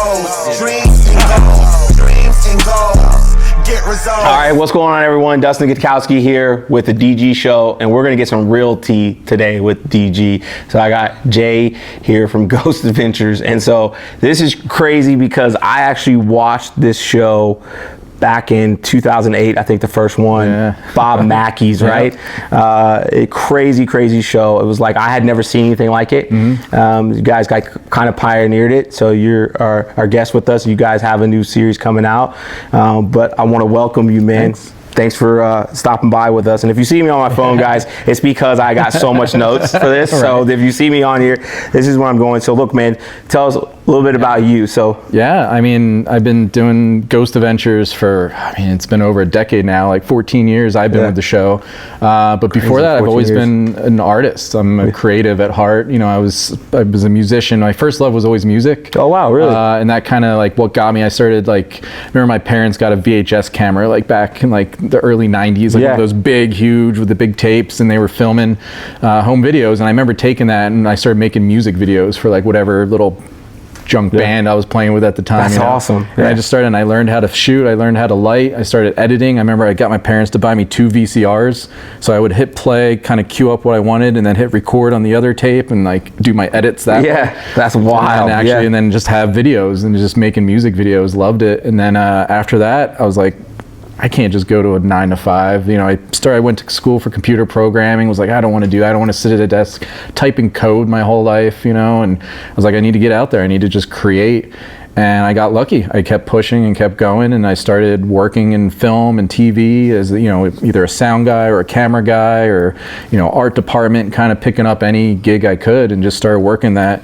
goals, dreams and goals, dreams and goals. Get results. All right, what's going on, everyone? Dustin Gutkowski here with the DG Show, and we're gonna get some real tea today with DG. So I got Jay here from Ghost Adventures, and so this is crazy because I actually watched this show back in 2008, I think the first one, Bob Mackey's, right? A crazy show. It was like, I had never seen anything like it. You guys kind of pioneered it. So you're our guest with us. You guys have a new series coming out. But I want to welcome you, man. Thanks for stopping by with us. And if you see me on my phone, guys, it's because I got so much notes for this. So if you see me on here, this is where I'm going. So look, man, tell us a little bit about you. So yeah, I mean, I've been doing Ghost Adventures for, it's been over a decade now, like 14 years I've been with the show. But before that, I've always been an artist. I'm a creative at heart. You know, I was a musician. My first love was always music. Oh, wow, really? And that kind of like what got me. I started like, remember my parents got a VHS camera like back in like the early 90s, like one of those big, huge with the big tapes, and they were filming home videos. And I remember taking that and I started making music videos for like whatever little junk band I was playing with at the time. That's awesome. And I just started, and I learned how to shoot, I learned how to light, I started editing. I remember I got my parents to buy me 2 VCRs, so I would hit play, kind of cue up what I wanted, and then hit record on the other tape and like do my edits that way. That's wild. And then just have videos and just making music videos. Loved it. And then after that, I was like, I can't just go to a 9 to 5. You know, I went to school for computer programming, was like, I don't want to sit at a desk typing code my whole life, you know, and I was like, I need to get out there. I need to just create. And I got lucky. I kept pushing and kept going, and I started working in film and TV as, you know, either a sound guy or a camera guy or, you know, art department, kind of picking up any gig I could and just started working that.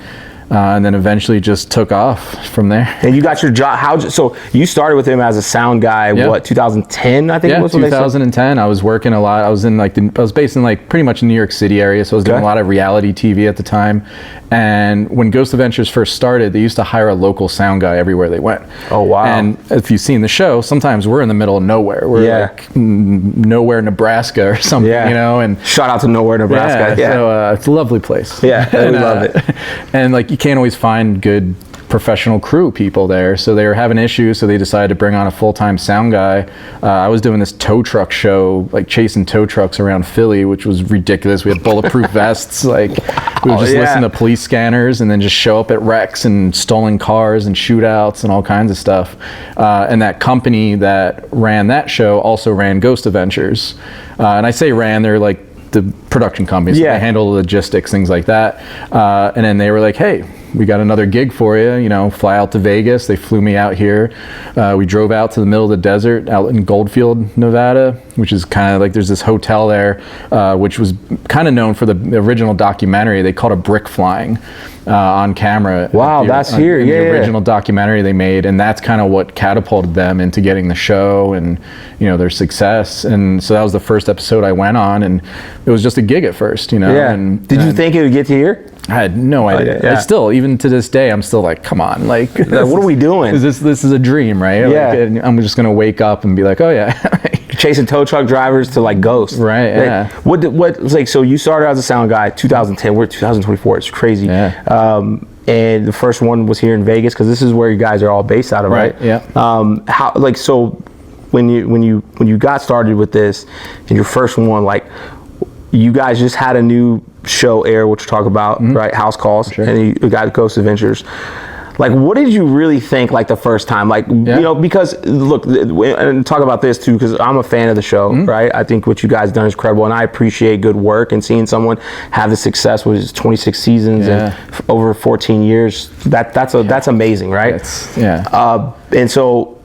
And then eventually just took off from there. And you got your job, so you started with him as a sound guy, what, 2010, I think it was? 2010. I was working a lot. I was based in like pretty much New York City area, so I was doing a lot of reality TV at the time. And when Ghost Adventures first started, they used to hire a local sound guy everywhere they went. Oh, wow. And if you've seen the show, sometimes we're in the middle of nowhere. We're like nowhere, Nebraska or something, you know? And shout out to nowhere, Nebraska. So it's a lovely place. Yeah, we love it. And like, you can't always find good professional crew people there, so they were having issues, so they decided to bring on a full-time sound guy. I was doing this tow truck show, like chasing tow trucks around Philly, which was ridiculous. We had bulletproof vests, like we would just listen to police scanners and then just show up at wrecks and stolen cars and shootouts and all kinds of stuff. And that company that ran that show also ran Ghost Adventures. And I say ran, they're like the production companies, so they handle the logistics, things like that. And then they were like, hey, we got another gig for you, you know, fly out to Vegas. They flew me out here. We drove out to the middle of the desert out in Goldfield, Nevada, which is kind of like, there's this hotel there, which was kind of known for the original documentary. They called it Brick Flying on camera. Wow, that's here. The original documentary they made, and that's kind of what catapulted them into getting the show and, you know, their success. And so that was the first episode I went on, and it was just a gig at first, you know. And did you think it would get to here? I had no idea. I still, even to this day, I'm still like, come on, like, what are we doing? This is a dream, right? Like, I'm just gonna wake up and be like, oh yeah. Chasing tow truck drivers to like Ghost. Right, yeah. What was like, so you started as a sound guy, 2010, we're 2024, it's crazy. Yeah. And the first one was here in Vegas, because this is where you guys are all based out of, right? Yeah. How, like, so when you got started with this, and your first one, like, you guys just had a new show air, which we'll talk about, right? House Calls, and you got Ghost Adventures. Like, what did you really think, like, the first time? Like, you know, because, look, and talk about this, too, because I'm a fan of the show, right? I think what you guys done is incredible, and I appreciate good work, and seeing someone have the success with his 26 seasons and over 14 years, that's amazing, right? And so,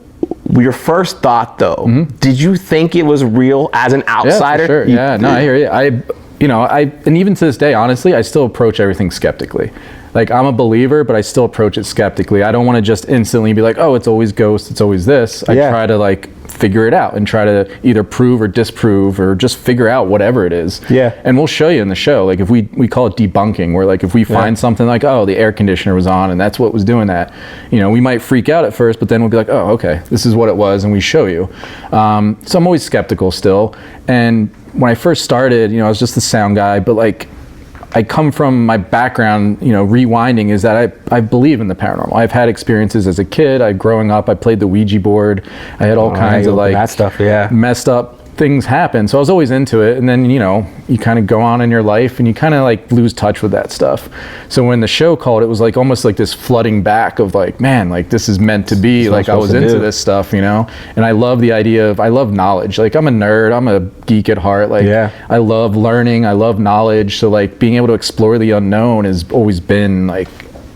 your first thought, though, did you think it was real as an outsider? Yeah, for sure. No, I hear you. And even to this day, honestly, I still approach everything skeptically. Like, I'm a believer, but I still approach it skeptically. I don't want to just instantly be like, oh, it's always Ghost, it's always this. I try to like figure it out and try to either prove or disprove or just figure out whatever it is. And we'll show you in the show, like, if we call it debunking, where like if we find something like, oh, the air conditioner was on and that's what was doing that, you know, we might freak out at first, but then we'll be like, oh, okay, this is what it was, and we show you. So I'm always skeptical still. And when I first started, you know, I was just the sound guy, but like, I come from my background, rewinding, is that I believe in the paranormal. I've had experiences as a kid. Growing up, I played the Ouija board. I had all kinds of that stuff, messed up things happen. So I was always into it. And then, you kind of go on in your life and you kind of like lose touch with that stuff. So when the show called, it was like almost like this flooding back of like, man, like this is meant to be. Like I was into this stuff, and I love the idea of, I love knowledge. Like I'm a nerd, I'm a geek at heart. Like I love learning, I love knowledge. So like being able to explore the unknown has always been like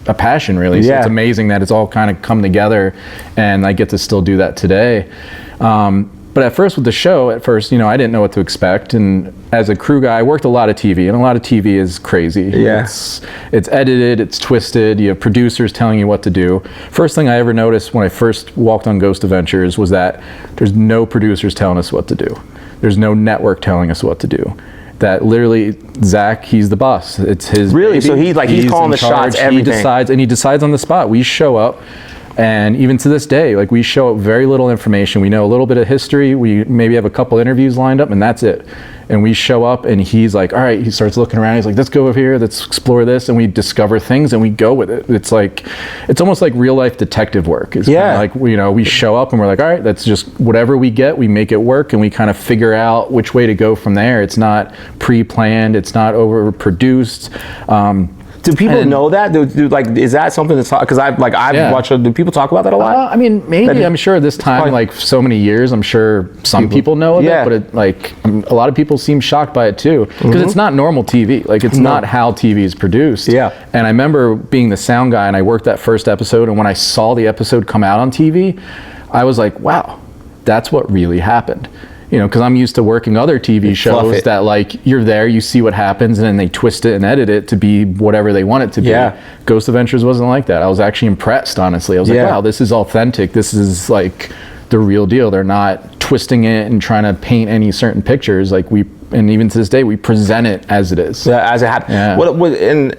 a passion, really. So it's amazing that it's all kind of come together and I get to still do that today. But at first with the show, I didn't know what to expect. And as a crew guy, I worked a lot of TV, and a lot of TV is crazy. Yeah. It's edited, it's twisted, you have producers telling you what to do. First thing I ever noticed when I first walked on Ghost Adventures was that there's no producers telling us what to do. There's no network telling us what to do. That literally, Zach, he's the boss. It's his Really? baby. So he's calling the shots, everything. He decides on the spot. We show up. And even to this day, like we show up very little information. We know a little bit of history. We maybe have a couple interviews lined up, and that's it. And we show up, and he's like, all right, he starts looking around. He's like, let's go over here, let's explore this. And we discover things, and we go with it. It's almost like real life detective work. It's kind of like, we show up, and we're like, all right, that's just whatever we get, we make it work, and we kind of figure out which way to go from there. It's not pre-planned. It's not overproduced. Do people know that? Is that something that's because I've watched? Do people talk about that a lot? I mean, maybe. I'm sure this time, like so many years, I'm sure some people know of it, but a lot of people seem shocked by it too, because it's not normal TV. Like it's not how TV is produced. Yeah. And I remember being the sound guy, and I worked that first episode, and when I saw the episode come out on TV, I was like, wow, that's what really happened. Because I'm used to working other TV shows that like you're there, you see what happens, and then they twist it and edit it to be whatever they want it to be. Ghost Adventures wasn't like that. I was actually impressed, honestly. I was like, wow, this is authentic. This is like the real deal. They're not twisting it and trying to paint any certain pictures. Like and even to this day, we present it as it is. As it happened. And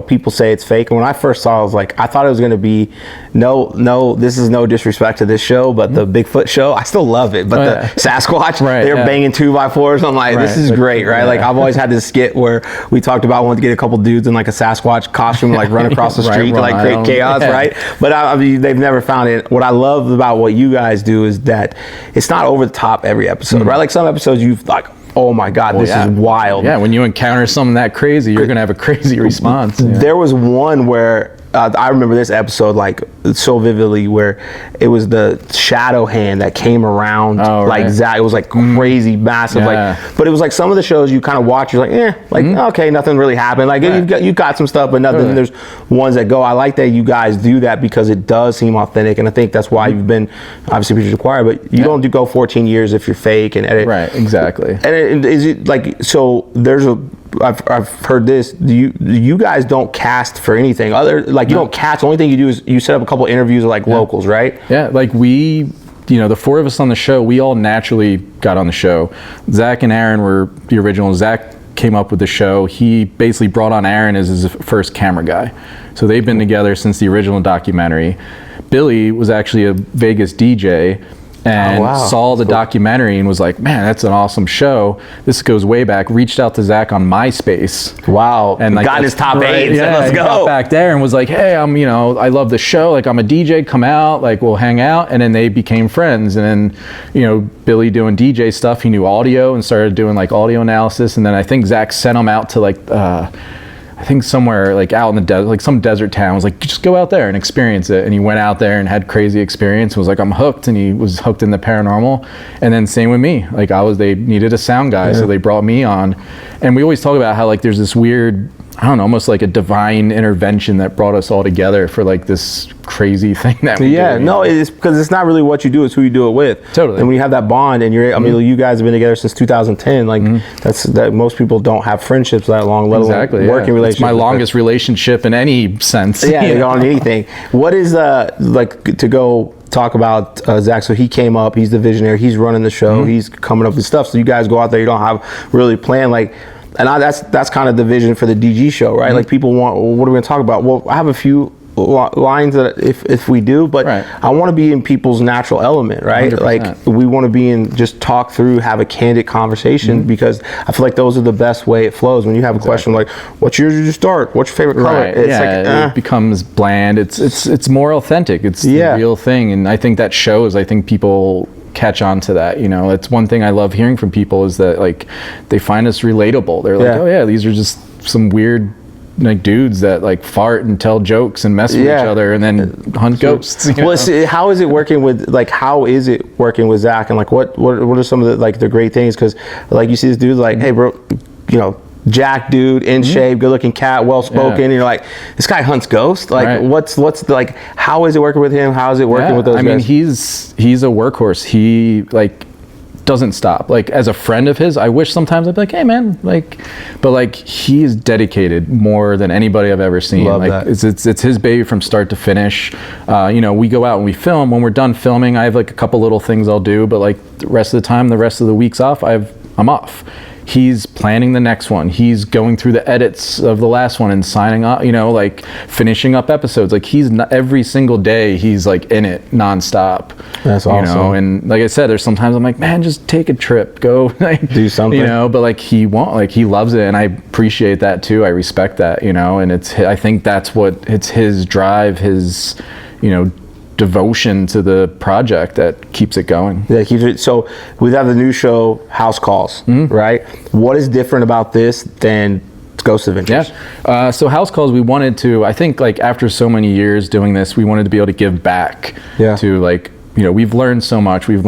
people say it's fake. And when I first saw it, I was like, I thought it was going to be, no, this is no disrespect to this show, but the Bigfoot show, I still love it. But the Sasquatch, they're banging 2x4s. I'm like, this is great, right? Like I've always had this skit where we talked about wanting to get a couple dudes in like a Sasquatch costume, like run across the street to like create chaos, right? But I mean, they've never found it. What I love about what you guys do is that it's not over the top every episode, right? Like some episodes you've like, oh my God, this is wild. Yeah, when you encounter something that crazy, you're going to have a crazy response. There was one where I remember this episode like so vividly, where it was the shadow hand that came around Zach. It was like crazy, massive, but it was like some of the shows you kind of watch, you're like, okay, nothing really happened. Like you got some stuff, but nothing. There's ones that go. I like that you guys do that because it does seem authentic, and I think that's why you've been obviously Preachers Required, but you don't go 14 years if you're fake and edit. Right, exactly. And is it like, so there's I've heard this. You guys don't cast for anything other, like you don't cast. The only thing you do is you set up a couple interviews with like locals, right? Yeah, like the four of us on the show, we all naturally got on the show. Zach and Aaron were the original. Zach came up with the show. He basically brought on Aaron as his first camera guy. So they've been together since the original documentary. Billy was actually a Vegas DJ and saw the documentary and was like, man, that's an awesome show. This goes way back. Reached out to Zach on MySpace. Wow. And like, got his top 8. Yeah, let's go. Got back there and was like, hey, I love the show. Like I'm a DJ, come out, like we'll hang out. And then they became friends. And then, Billy doing DJ stuff, he knew audio and started doing like audio analysis. And then I think Zach sent him out to like, I think somewhere like out in the desert, like some desert town, was like, just go out there and experience it. And he went out there and had crazy experience, was like, I'm hooked. And he was hooked in the paranormal. And then same with me, like they needed a sound guy. So they brought me on. And we always talk about how like there's this weird, I don't know, almost like a divine intervention that brought us all together for like this crazy thing that we do. No, it's because it's not really what you do, it's who you do it with. Totally. And when you have that bond, and I mean, you guys have been together since 2010, like that most people don't have friendships that long, let alone working relationships. It's my longest relationship in any sense. On anything. What is like to go talk about Zach? So he came up, he's the visionary, he's running the show, he's coming up with stuff. So you guys go out there, you don't have really planned like. And that's kind of the vision for the DG show, right? Like people want, well, what are we going to talk about? Well, I have a few lines that if we do, but Right. I want to be in people's natural element, right? 100%. Like we want to be in, just talk through, have a candid conversation, because I feel like those are the best way it flows. When you have a question like, "What's yours to start? What's your favorite color?" Right. It's It becomes bland. It's more authentic. It's the real thing, and I think that shows. I think people catch on to that. You know, it's one thing I love hearing from people is that like they find us relatable. They're like, "Oh yeah, these are just some weird like dudes that like fart and tell jokes and mess with each other and then hunt ghosts." You know? Well, how is it working with Zach, and like what are some of the like the great things? Because like you see this dude like, "Hey bro, you know, jack dude, in shape, good looking cat, well spoken," and you're like, this guy hunts ghosts. Like what's like, how is it working with him? How is it working with those guys? I mean, he's a workhorse. He like doesn't stop. Like as a friend of his, I wish sometimes I'd be like, "Hey man," like, but like he's dedicated more than anybody I've ever seen. Love like that. it's his baby from start to finish. You know, we go out and we film. When we're done filming, I have like a couple little things I'll do, but like the rest of the time, the rest of the week's off, I'm off. He's planning the next one. He's going through the edits of the last one and signing up, you know, like finishing up episodes. Like he's every single day he's like in it nonstop. That's awesome. You know, and like I said, there's sometimes I'm like, "Man, just take a trip, go like, do something," you know, but like he won't, like he loves it. And I appreciate that too. I respect that, you know, and I think that's it's his drive, his, you know, devotion to the project that keeps it going. Yeah, keeps it. So we have the new show, House Calls, right? What is different about this than Ghost Adventures? Yeah. So House Calls, we wanted to, I think like after so many years doing this, we wanted to be able to give back to like, you know, we've learned so much. We've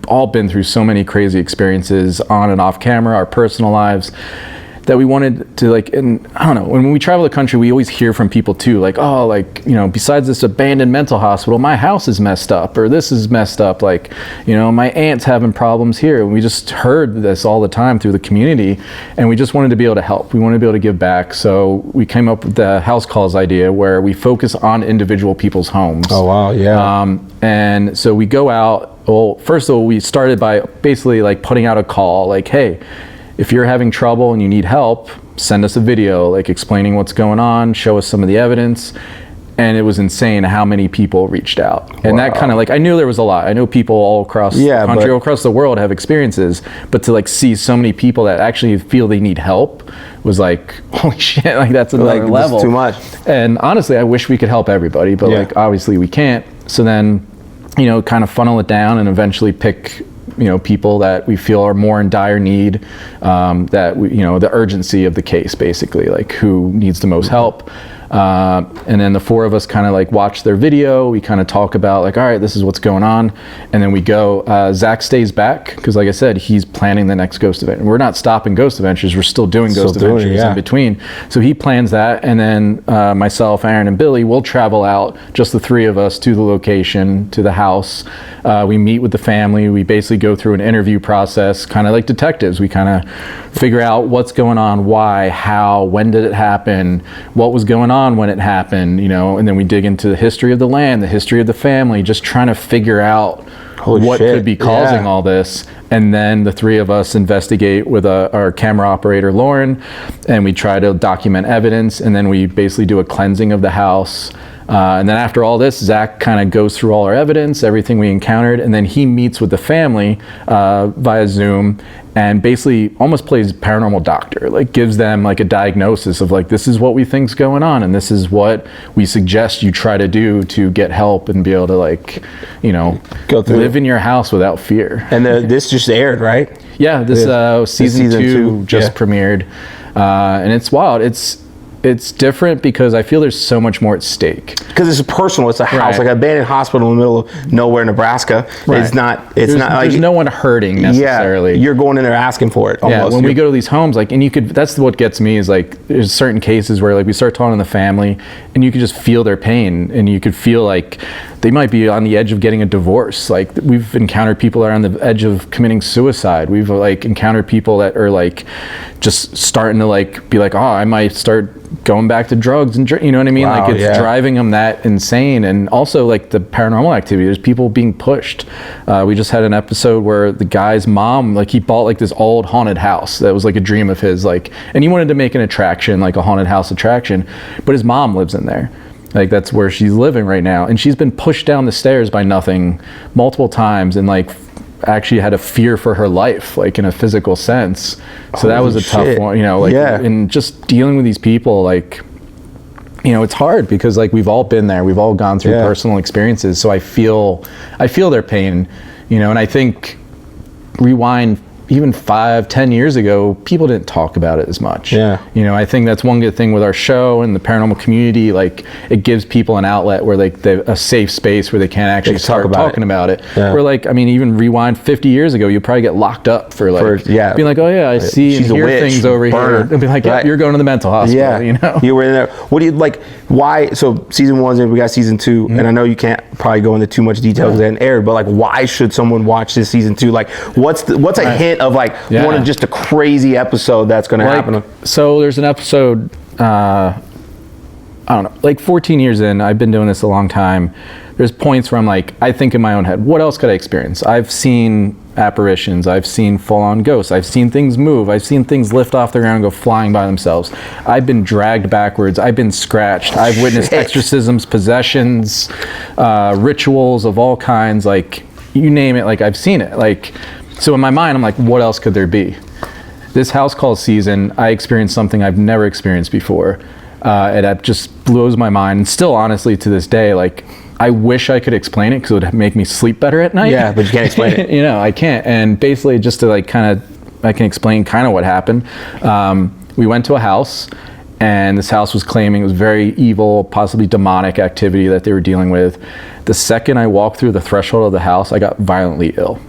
all been through so many crazy experiences on and off camera, our personal lives, that we wanted to like, and I don't know, when we travel the country, we always hear from people too, like, "Oh, like, you know, besides this abandoned mental hospital, my house is messed up, or this is messed up, like, you know, my aunt's having problems here." And we just heard this all the time through the community, and we just wanted to be able to help. We wanted to be able to give back. So we came up with the House Calls idea, where we focus on individual people's homes. Oh wow, yeah. And so we go out, well, first of all, we started by basically like putting out a call, like, "Hey, if you're having trouble and you need help, send us a video, like explaining what's going on, show us some of the evidence." And it was insane how many people reached out. And that kind of like, I knew there was a lot. I know people all across the country, all across the world have experiences, but to like see so many people that actually feel they need help was like, holy shit, like that's another level. Too much. And honestly, I wish we could help everybody, but like obviously we can't. So then, you know, kind of funnel it down and eventually pick, you know, people that we feel are more in dire need, that we, you know, the urgency of the case, basically, like who needs the most help. And then the four of us kind of like watch their video. We kind of talk about like, all right, this is what's going on. And then we go, Zach stays back because like I said, he's planning the next Ghost Event. We're not stopping Ghost Adventures. We're still doing Ghost Adventures in between. So he plans that. And then myself, Aaron, and Billy will travel out, just the three of us, to the location, to the house. We meet with the family. We basically go through an interview process, kind of like detectives. We kind of figure out what's going on, why, how, when did it happen, what was going on when it happened, you know, and then we dig into the history of the land, the history of the family, just trying to figure out what could be causing all this. And then the three of us investigate with our camera operator, Lauren, and we try to document evidence, and then we basically do a cleansing of the house. And then after all this, Zach kind of goes through all our evidence, everything we encountered, and then he meets with the family via Zoom and basically almost plays paranormal doctor, like gives them like a diagnosis of like, this is what we think's going on, and this is what we suggest you try to do to get help and be able to like, you know, live in your house without fear. And this just aired, right? Yeah, this season two just premiered, and it's wild. It's different because I feel there's so much more at stake. Because it's personal. It's a house, like an abandoned hospital in the middle of nowhere, Nebraska. Right. It's not there's like no one hurting necessarily. Yeah, you're going in there asking for it. Almost. Yeah, when we go to these homes, like, and you could. That's what gets me is like there's certain cases where like we start talking to the family, and you could just feel their pain, and you could feel like they might be on the edge of getting a divorce. Like we've encountered people that are on the edge of committing suicide. We've like encountered people that are like just starting to like be like, oh, I might start going back to drugs and you know what I mean? Wow, like it's driving them that insane. And also like the paranormal activity, there's people being pushed. We just had an episode where the guy's mom, like he bought like this old haunted house that was like a dream of his, like, and he wanted to make an attraction, like a haunted house attraction, but his mom lives in there. Like that's where she's living right now, and she's been pushed down the stairs by nothing multiple times, and like actually had a fear for her life, like in a physical sense. So that was a tough one, you know, like, and just dealing with these people, like, you know, it's hard because like we've all been there, we've all gone through personal experiences. So I feel their pain, you know, and I think rewind even 5-10 years ago, people didn't talk about it as much. You know, I think that's one good thing with our show and the paranormal community. Like, it gives people an outlet where like they a safe space where they can actually start talking about it. Where like, I mean, even rewind 50 years ago, you'd probably get locked up for like being like, oh yeah, I see and hear things over here, and be like, yeah, you're going to the mental hospital. You know, you were in there. What do you like? Why? So season 1's and we got season 2, and I know you can't probably go into too much detail because it hadn't aired, but like, why should someone watch this season 2? Like, what's a hint of like one of just a crazy episode that's going to happen? So there's an episode, I don't know, like 14 years in, I've been doing this a long time. There's points where I'm like, I think in my own head, what else could I experience? I've seen apparitions, I've seen full-on ghosts, I've seen things move, I've seen things lift off the ground and go flying by themselves. I've been dragged backwards, I've been scratched, I've witnessed exorcisms, possessions, rituals of all kinds, like you name it, like I've seen it. Like, so in my mind, I'm like, what else could there be? This house call season, I experienced something I've never experienced before. And that just blows my mind. And still, honestly, to this day, like, I wish I could explain it because it would make me sleep better at night. Yeah, but you can't explain it. You know, I can't. And basically, just to like I can explain kind of what happened. We went to a house, and this house was claiming it was very evil, possibly demonic activity that they were dealing with. The second I walked through the threshold of the house, I got violently ill.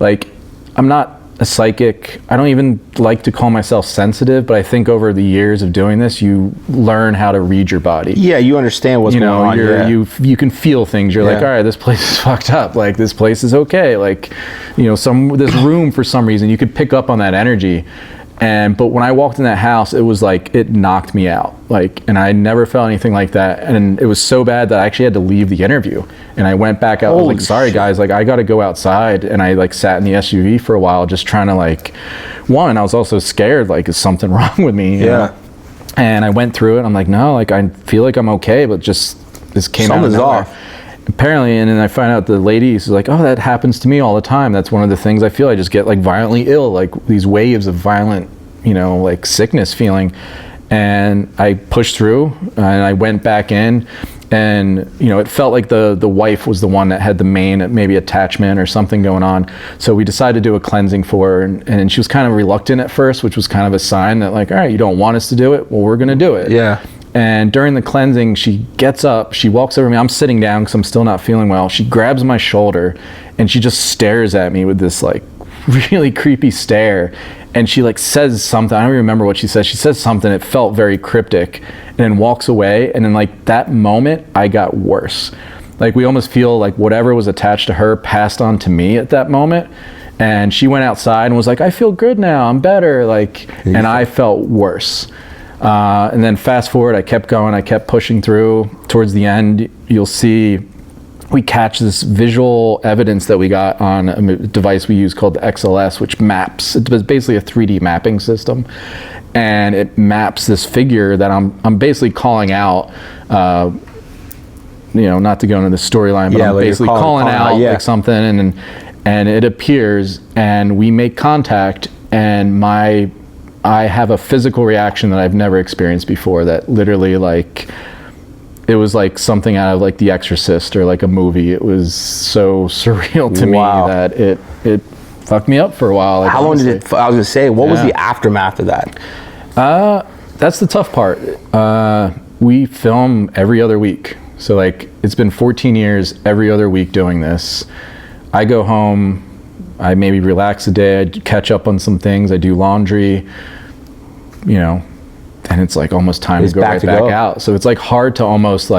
Like, I'm not a psychic. I don't even like to call myself sensitive, but I think over the years of doing this, you learn how to read your body. Yeah, you understand what's going on. You can feel things. You're like, all right, this place is fucked up. Like, this place is okay. Like, you know, this room for some reason, you could pick up on that energy. But when I walked in that house, it was like, it knocked me out. Like, and I never felt anything like that. And it was so bad that I actually had to leave the interview. And I went back out. I was like, sorry guys, like I got to go outside. And I like sat in the SUV for a while, just trying to like, I was also scared, like, is something wrong with me? You know? And I went through it. I'm like, no, like I feel like I'm okay, but just this came out of nowhere. Apparently, and then I find out the lady is like, oh, that happens to me all the time. That's one of the things I feel. I just get like violently ill, like these waves of violent, you know, like sickness feeling. And I pushed through and I went back in, and, you know, it felt like the wife was the one that had the main maybe attachment or something going on. So we decided to do a cleansing for her, and she was kind of reluctant at first, which was kind of a sign that like, all right, you don't want us to do it? Well, we're going to do it. Yeah. And during the cleansing, she gets up, she walks over to me. I'm sitting down because I'm still not feeling well. She grabs my shoulder and she just stares at me with this like really creepy stare. And she like says something. I don't even remember what she says. She says something. It felt very cryptic, and then walks away. And then like that moment, I got worse. Like, we almost feel like whatever was attached to her passed on to me at that moment. And she went outside and was like, I feel good now. I'm better. Like, and I felt worse. And then fast forward, I kept going, I kept pushing through. Towards the end, you'll see we catch this visual evidence that we got on a device we use called the XLS, which maps. It's basically a 3D mapping system, and it maps this figure that I'm basically calling out. You know, not to go into the storyline, but I'm basically calling out like something, and it appears, and we make contact, and I have a physical reaction that I've never experienced before, that literally, like, it was like something out of like The Exorcist or like a movie. It was so surreal to me that it fucked me up for a while. Like, how long did it, I was gonna say, what was the aftermath of that? That's the tough part. We film every other week. So like, it's been 14 years, every other week doing this. I go home, I maybe relax a day, I catch up on some things, I do laundry, you know, and it's like almost time to go back out. So it's like hard to almost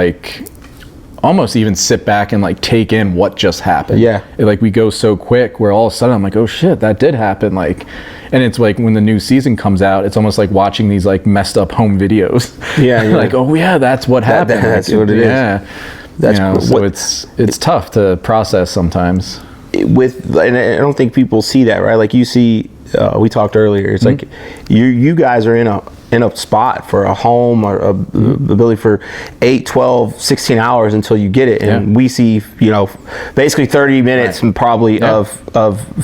even sit back and like take in what just happened. Like, we go so quick where all of a sudden I'm like, oh shit, that did happen. Like, and it's like when the new season comes out, it's almost like watching these like messed up home videos. Like, oh yeah, that's what happened. That's what it is. That's, you know, so it's tough to process sometimes. And I don't think people see that, right? Like, you see, we talked earlier, it's like you guys are in in a spot for a home or a ability for 8, 12, 16 hours until you get it. And we see, you know, basically 30 minutes and probably of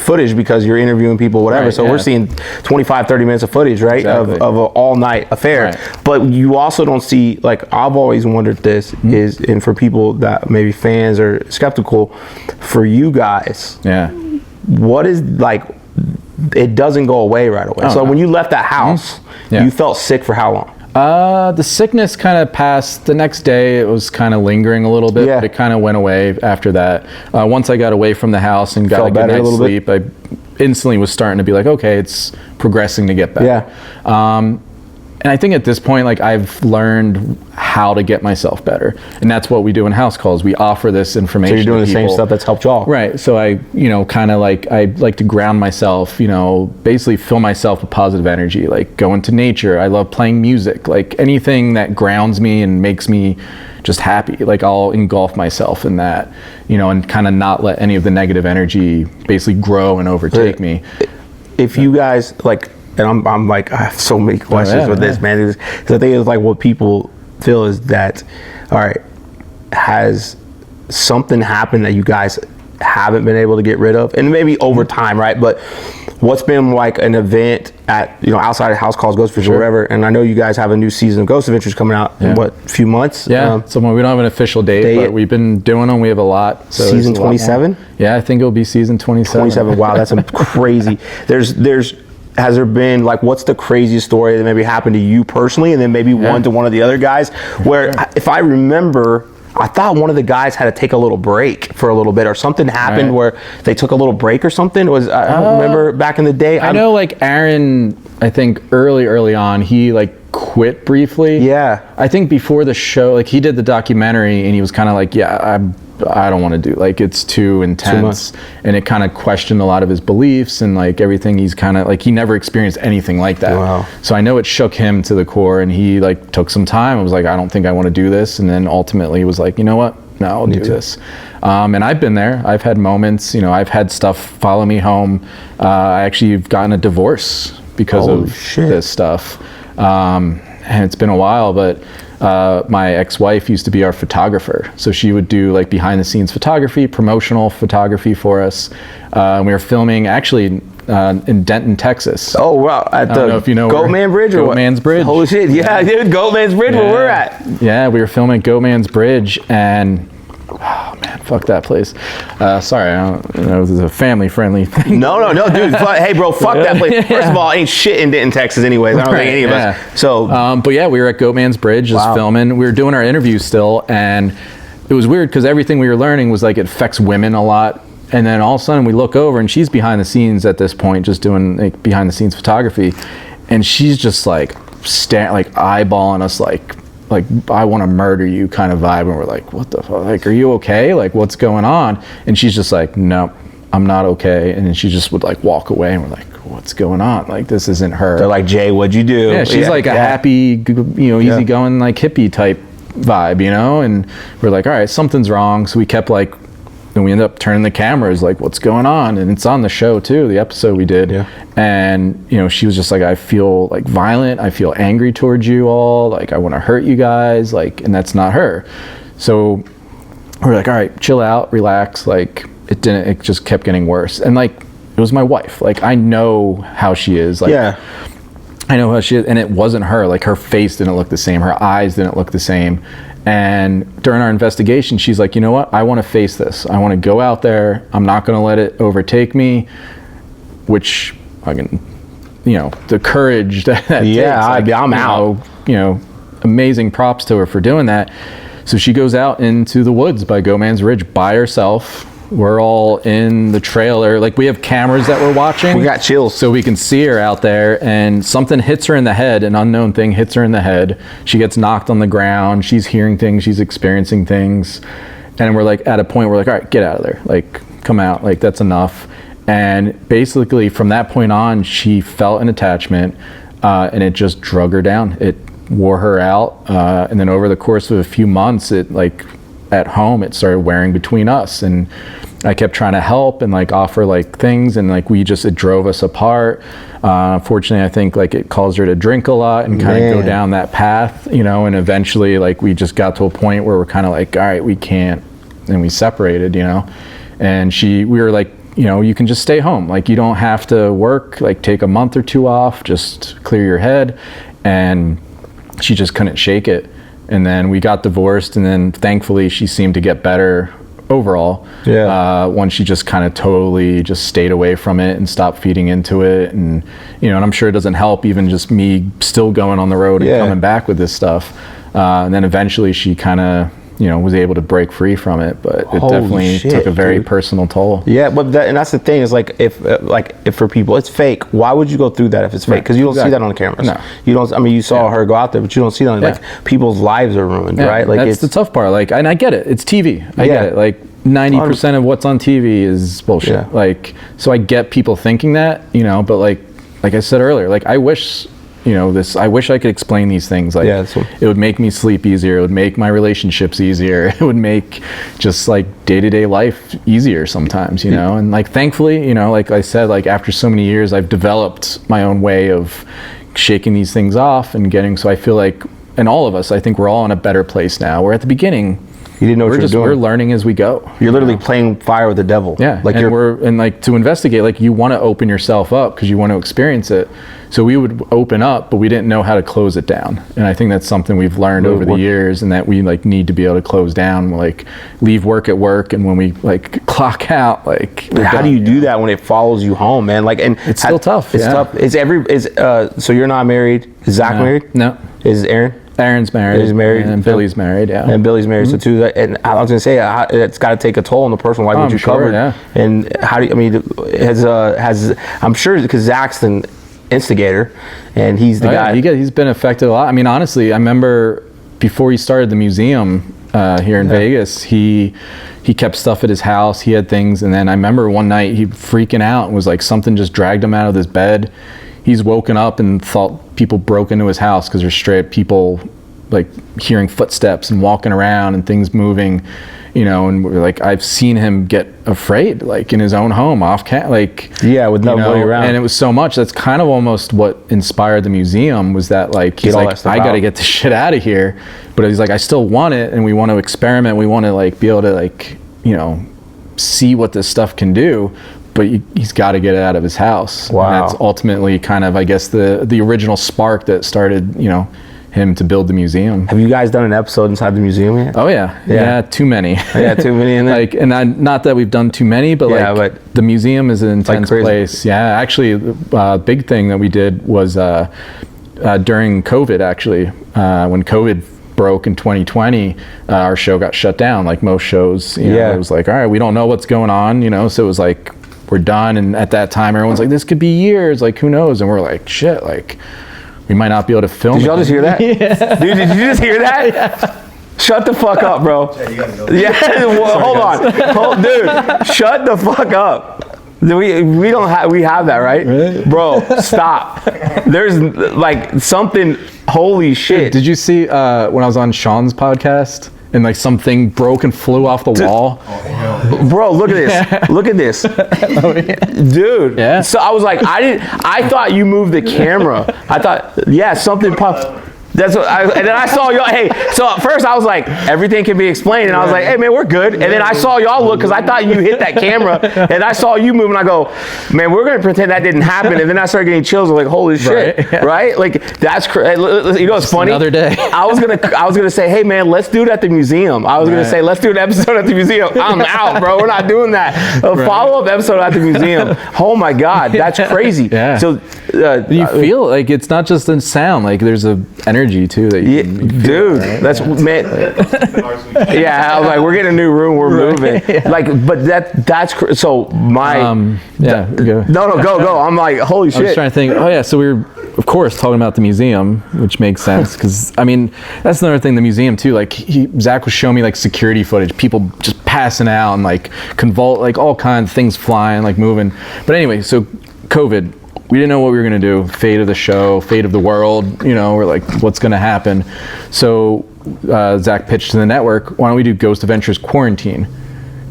footage because you're interviewing people, whatever. So we're seeing 25, 30 minutes of footage, right? Of an all night affair. But you also don't see, like, I've always wondered this is, and for people that maybe fans are skeptical, for you guys, what is, like, it doesn't go away right away. So when you left that house, you felt sick for how long? The sickness kind of passed the next day. It was kind of lingering a little bit, but it kind of went away after that. Once I got away from the house and got a good night's sleep, I instantly was starting to be like, okay, it's progressing to get better. And I think at this point, like, I've learned how to get myself better. And that's what we do in house calls. We offer this information. So you're doing the same stuff that's helped y'all. Right. So I, you know, kind of like, I like to ground myself, you know, basically fill myself with positive energy, like go into nature. I love playing music, like anything that grounds me and makes me just happy. Like, I'll engulf myself in that, you know, and kind of not let any of the negative energy basically grow and overtake me. If you guys, like, and I'm like, I have so many questions with this, man. Because I think it's like what people feel is that, all right, has something happened that you guys haven't been able to get rid of? And maybe over time, right? But what's been like an event at, you know, outside of house calls, Ghost Adventures, or whatever? And I know you guys have a new season of Ghost Adventures coming out in what, few months? So we don't have an official date, but we've been doing them. We have a lot. So season 27? Yeah, I think it'll be season 27. 27. Wow, that's crazy. Has there been, like, what's the craziest story that maybe happened to you personally, and then maybe one to one of the other guys, where if I remember, I thought one of the guys had to take a little break for a little bit, or something happened where they took a little break or something? I don't remember back in the day. I know, like, Aaron, I think early on, he like quit briefly. Yeah. I think before the show, like, he did the documentary and he was kind of like, I don't want to do, like, it's too intense, and it kind of questioned a lot of his beliefs and like everything. He's kind of like, he never experienced anything like that. Wow. So I know it shook him to the core, and he like took some time and was like, I don't think I want to do this. And then ultimately he was like, you know what? No, I'll do this. And I've been there. I've had moments, you know, I've had stuff follow me home. I actually have gotten a divorce because of this stuff. And it's been a while, but my ex-wife used to be our photographer. So she would do like behind the scenes photography, promotional photography for us. We were filming actually in Denton, Texas. Oh, wow. At the, I don't know if you know, Goatman Bridge or what? Goatman's Bridge. Holy shit. Yeah, dude, Goatman's Bridge, where we're at. Yeah, we were filming at Goatman's Bridge, and oh man, fuck that place. Sorry, I don't know, this is a family-friendly thing. No, dude. Hey, bro, fuck that place. First of all, ain't shit in Denton, Texas anyways. I don't think any of us. So, but yeah, we were at Goatman's Bridge just filming. We were doing our interviews still, and it was weird because everything we were learning was like, it affects women a lot. And then all of a sudden we look over and she's behind the scenes at this point, just doing like behind the scenes photography. And she's just like, like eyeballing us like I want to murder you kind of vibe. And we're like, what the fuck? Like, are you okay? Like, what's going on? And she's just like, no, I'm not okay. And then she just would like walk away, and we're like, what's going on? Like, this isn't her. They're like, Jay, what'd you do? Yeah, she's like a happy, you know, easygoing, like hippie type vibe, you know? And we're like, all right, something's wrong. So we kept like, and we ended up turning the cameras, like, what's going on? And it's on the show too, the episode we did. Yeah. And, you know, she was just like, I feel like violent. I feel angry towards you all. Like, I want to hurt you guys. Like, and that's not her. So we're like, all right, chill out, relax. Like, it just kept getting worse. And like, it was my wife. Like, I know how she is. Like, I know how she is. And it wasn't her. Like, her face didn't look the same. Her eyes didn't look the same. And during our investigation, she's like, you know what? I want to face this. I want to go out there. I'm not going to let it overtake me, which I can, you know, the courage that takes. Like, I'm out. You know, amazing props to her for doing that. So she goes out into the woods by Goatman's Ridge by herself. We're all in the trailer. Like, we have cameras that we're watching. We got chills. So we can see her out there, and something hits her in the head. An unknown thing hits her in the head. She gets knocked on the ground. She's hearing things. She's experiencing things. And we're like, at a point, we're like, all right, get out of there. Like, come out. Like, that's enough. And basically, from that point on, she felt an attachment, and it just drug her down. It wore her out. And then over the course of a few months, it like at home, it started wearing between us, and I kept trying to help and like offer like things, and like it drove us apart. Fortunately, I think like it caused her to drink a lot and kind of go down that path, you know, and eventually like we just got to a point where we're kind of like, all right, we can't, and we separated, you know. And we were like, you know, you can just stay home, like you don't have to work, like take a month or two off, just clear your head. And she just couldn't shake it. And then we got divorced, and then thankfully she seemed to get better overall. Once she just kind of totally just stayed away from it and stopped feeding into it. And you know, and I'm sure it doesn't help even just me still going on the road and coming back with this stuff. And then eventually she kind of, you know, was able to break free from it, but it definitely took a very personal toll. Yeah, but and that's the thing is like if for people it's fake, why would you go through that if it's fake? Because you don't see that on the cameras. No, you don't. I mean, you saw her go out there, but you don't see that. Like people's lives are ruined, right? Like that's the tough part. Like, and I get it. It's TV. I get it. Like 90% of what's on TV is bullshit. Like, so I get people thinking that, you know, but like I said earlier, like I wish. You know, I wish I could explain these things. Like, it would make me sleep easier. It would make my relationships easier. It would make just like day-to-day life easier sometimes, you know? And like, thankfully, you know, like I said, like after so many years, I've developed my own way of shaking these things off and so I feel like, and all of us, I think we're all in a better place now. Where at the beginning, you didn't know what you were doing. We're learning as we go. You're literally playing fire with the devil. Yeah, like and like to investigate, like you want to open yourself up because you want to experience it. So we would open up, but we didn't know how to close it down. And I think that's something we've learned over the years, and that we like need to be able to close down, like leave work at work, and when we like clock out, like how do you do that when it follows you home, man? Like, and it's still tough. It's tough. So you're not married? Is Zach married? No. Is Aaron? Aaron's married. He's married. And Billy's married, And Billy's married, so too. And I was gonna say, it's got to take a toll on the person. Like what you covered. And how do you? I mean, has I'm sure because Zach's the instigator, and he's the guy. He's been affected a lot. I mean, honestly, I remember before he started the museum here in Vegas, he kept stuff at his house. He had things, and then I remember one night he freaking out and was like something just dragged him out of his bed. He's woken up and thought people broke into his house because there's straight people like hearing footsteps and walking around and things moving, you know, and we're like, I've seen him get afraid, like in his own home with nobody around. And it was so much, that's kind of almost what inspired the museum, was that like, he's like, I got to get the shit out of here. But he's like, I still want it, and we want to experiment. We want to like be able to like, you know, see what this stuff can do. But he's got to get it out of his house. Wow. And that's ultimately kind of, I guess, the original spark that started, you know, him to build the museum. Have you guys done an episode inside the museum yet? Oh yeah, too many. Too many in there. Like, and not that we've done too many, but but the museum is an intense place. Yeah, actually, big thing that we did was during COVID. Actually, when COVID broke in 2020, our show got shut down. Like most shows, you know, it was like, all right, we don't know what's going on, you know. So it was like, we're done. And at that time, everyone's like, this could be years. Like, who knows? And we're like, shit, like, we might not be able to film. Did y'all just hear that? Dude, did you just hear that? Yeah. Shut the fuck up, bro. Hold on. Dude, shut the fuck up. We have that, right? Bro, stop. There's like something, holy shit. Did you see when I was on Sean's podcast? And like something broke and flew off the wall. Bro, look at this. Yeah. Look at this. Dude. Yeah. So I was like, I thought you moved the camera. I thought, something popped. That's what and then I saw y'all, so at first I was like, everything can be explained, and I was like, hey man, we're good. And then I saw y'all look, because I thought you hit that camera, and I saw you move, and I go, man, we're gonna pretend that didn't happen. And then I started getting chills. I was like, holy shit, right? Like, that's crazy. You know what's funny? Another day. I was gonna say, hey man, let's do it at the museum. I was gonna say, let's do an episode at the museum. I'm out, bro. We're not doing that. A follow-up episode at the museum. Oh my God, that's crazy. Yeah. So you feel like it's not just the sound, like there's a energy too that you can feel, dude, right? that's man. I was like, we're getting a new room, we're moving. Like, but that's so my go. Go. I'm like, holy shit. I was trying to think. So we were, of course, talking about the museum, which makes sense, because I mean, that's another thing. The museum too. Like, Zach was showing me like security footage, people just passing out and like like all kinds of things flying, like moving. But anyway, so COVID. We didn't know what we were going to do, fate of the show, fate of the world, you know, we're like, what's going to happen? So Zach pitched to the network, why don't we do Ghost Adventures Quarantine?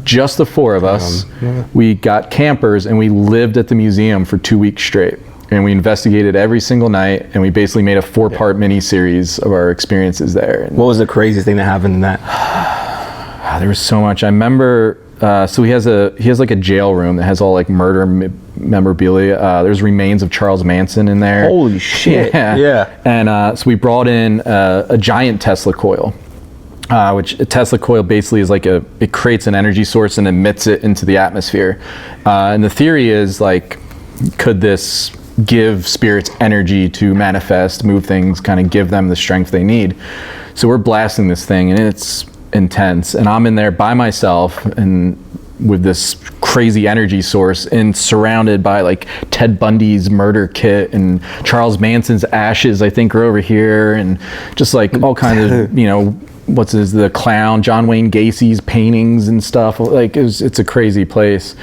Just the 4 of us. We got campers and we lived at the museum for 2 weeks straight. And we investigated every single night, and we basically made a 4-part mini-series of our experiences there. What was the craziest thing that happened in that? There was so much. I remember, so he has like a jail room that has all like murder memorabilia. There's remains of Charles Manson in there. Holy shit. Yeah. And so we brought in a giant Tesla coil. Which a Tesla coil basically is like it creates an energy source and emits it into the atmosphere. And the theory is like, could this give spirits energy to manifest, move things, kind of give them the strength they need? So we're blasting this thing and it's intense. And I'm in there by myself and with this crazy energy source and surrounded by like Ted Bundy's murder kit and Charles Manson's ashes, I think, are over here, and just like all kinds of, the clown, John Wayne Gacy's paintings and stuff. Like it's a crazy place.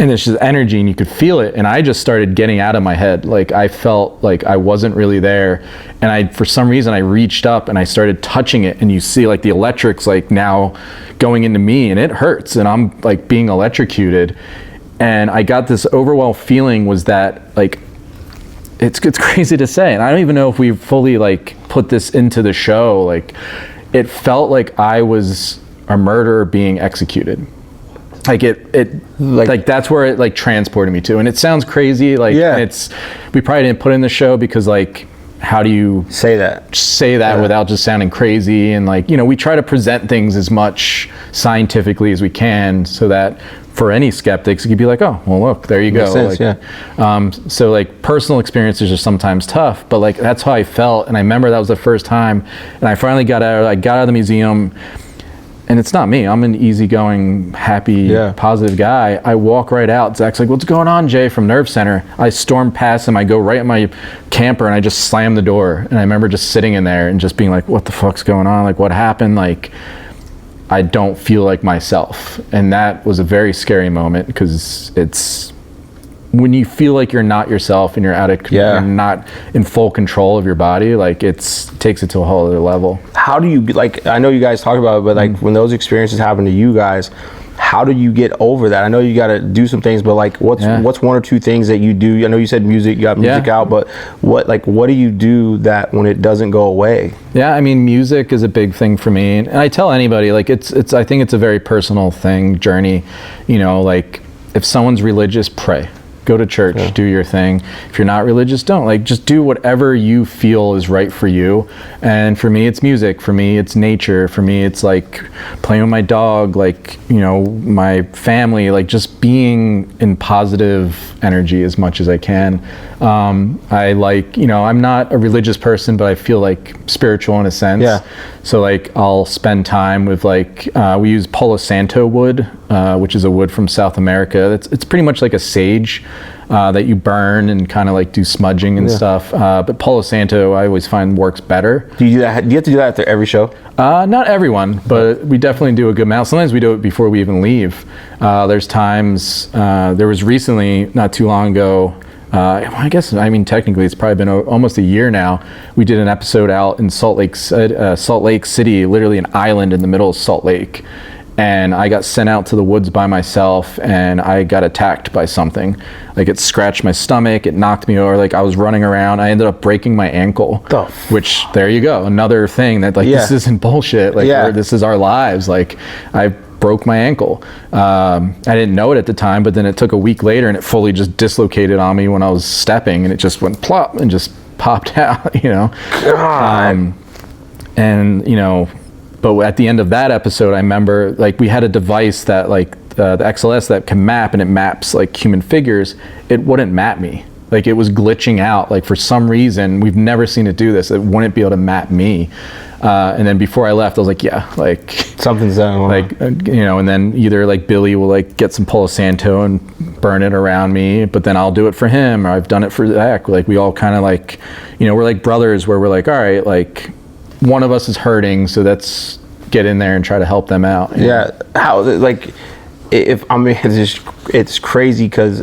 And it's just energy and you could feel it. And I just started getting out of my head. Like I felt like I wasn't really there. And for some reason I reached up and I started touching it, and you see like the electrics like now going into me, and it hurts, and I'm like being electrocuted. And I got this overwhelming feeling was that like, it's crazy to say, and I don't even know if we fully like put this into the show. Like it felt like I was a murderer being executed. Like like that's where it like transported me to. And it sounds crazy, like we probably didn't put it in the show because like, how do you say that without just sounding crazy? And like, we try to present things as much scientifically as we can so that for any skeptics, you could be like, oh, well, look, there you go. Makes sense, like, so like personal experiences are sometimes tough, but like that's how I felt. And I remember that was the first time, and I finally got out of the museum. And it's not me. I'm an easygoing, happy, positive guy. I walk right out. Zach's like, what's going on, Jay, from Nerve Center? I storm past him. I go right in my camper and I just slam the door. And I remember just sitting in there and just being like, what the fuck's going on? Like, what happened? Like, I don't feel like myself. And that was a very scary moment, because it's when you feel like you're not yourself and you're not in full control of your body, like it takes it to a whole other level. How do you, like, I know you guys talk about it, but like when those experiences happen to you guys, how do you get over that? I know you got to do some things, but like what's one or two things that you do? I know you said music, you got music out, but what do you do that when it doesn't go away? Yeah, I mean, music is a big thing for me, and I tell anybody, like I think it's a very personal journey. Like if someone's religious, pray. Go to church, do your thing. If you're not religious, don't. Like, just do whatever you feel is right for you. And for me, it's music. For me, it's nature. For me, it's like playing with my dog, like, my family, like just being in positive energy as much as I can. I like, I'm not a religious person, but I feel like spiritual in a sense. Yeah. So like, I'll spend time with like, we use Palo Santo wood, which is a wood from South America. It's pretty much like a sage that you burn and kind of like do smudging and stuff. But Palo Santo, I always find works better. Do you do that? Do you have to do that after every show? Not everyone, but we definitely do a good amount. Sometimes we do it before we even leave. There's times, there was recently, not too long ago, technically it's probably been almost a year now. We did an episode out in Salt Lake City, literally an island in the middle of Salt Lake. And I got sent out to the woods by myself, and I got attacked by something. Like, it scratched my stomach, it knocked me over, like I was running around. I ended up breaking my ankle, which, there you go, another thing that like, this isn't bullshit, like this is our lives. Like, I broke my ankle. I didn't know it at the time, but then it took a week later and it fully just dislocated on me when I was stepping, and it just went plop and just popped out, God. But at the end of that episode, I remember like we had a device that like the XLS that can map, and it maps like human figures. It wouldn't map me. Like, it was glitching out. Like, for some reason, we've never seen it do this. It wouldn't be able to map me. And then before I left, I was like, like something's going like, and then either like Billy will like get some Palo Santo and burn it around me, but then I'll do it for him, or I've done it for Zach. Like, we all kind of like, we're like brothers, where we're like, all right, like one of us is hurting, so let's get in there and try to help them out. Yeah. How, like, it's crazy because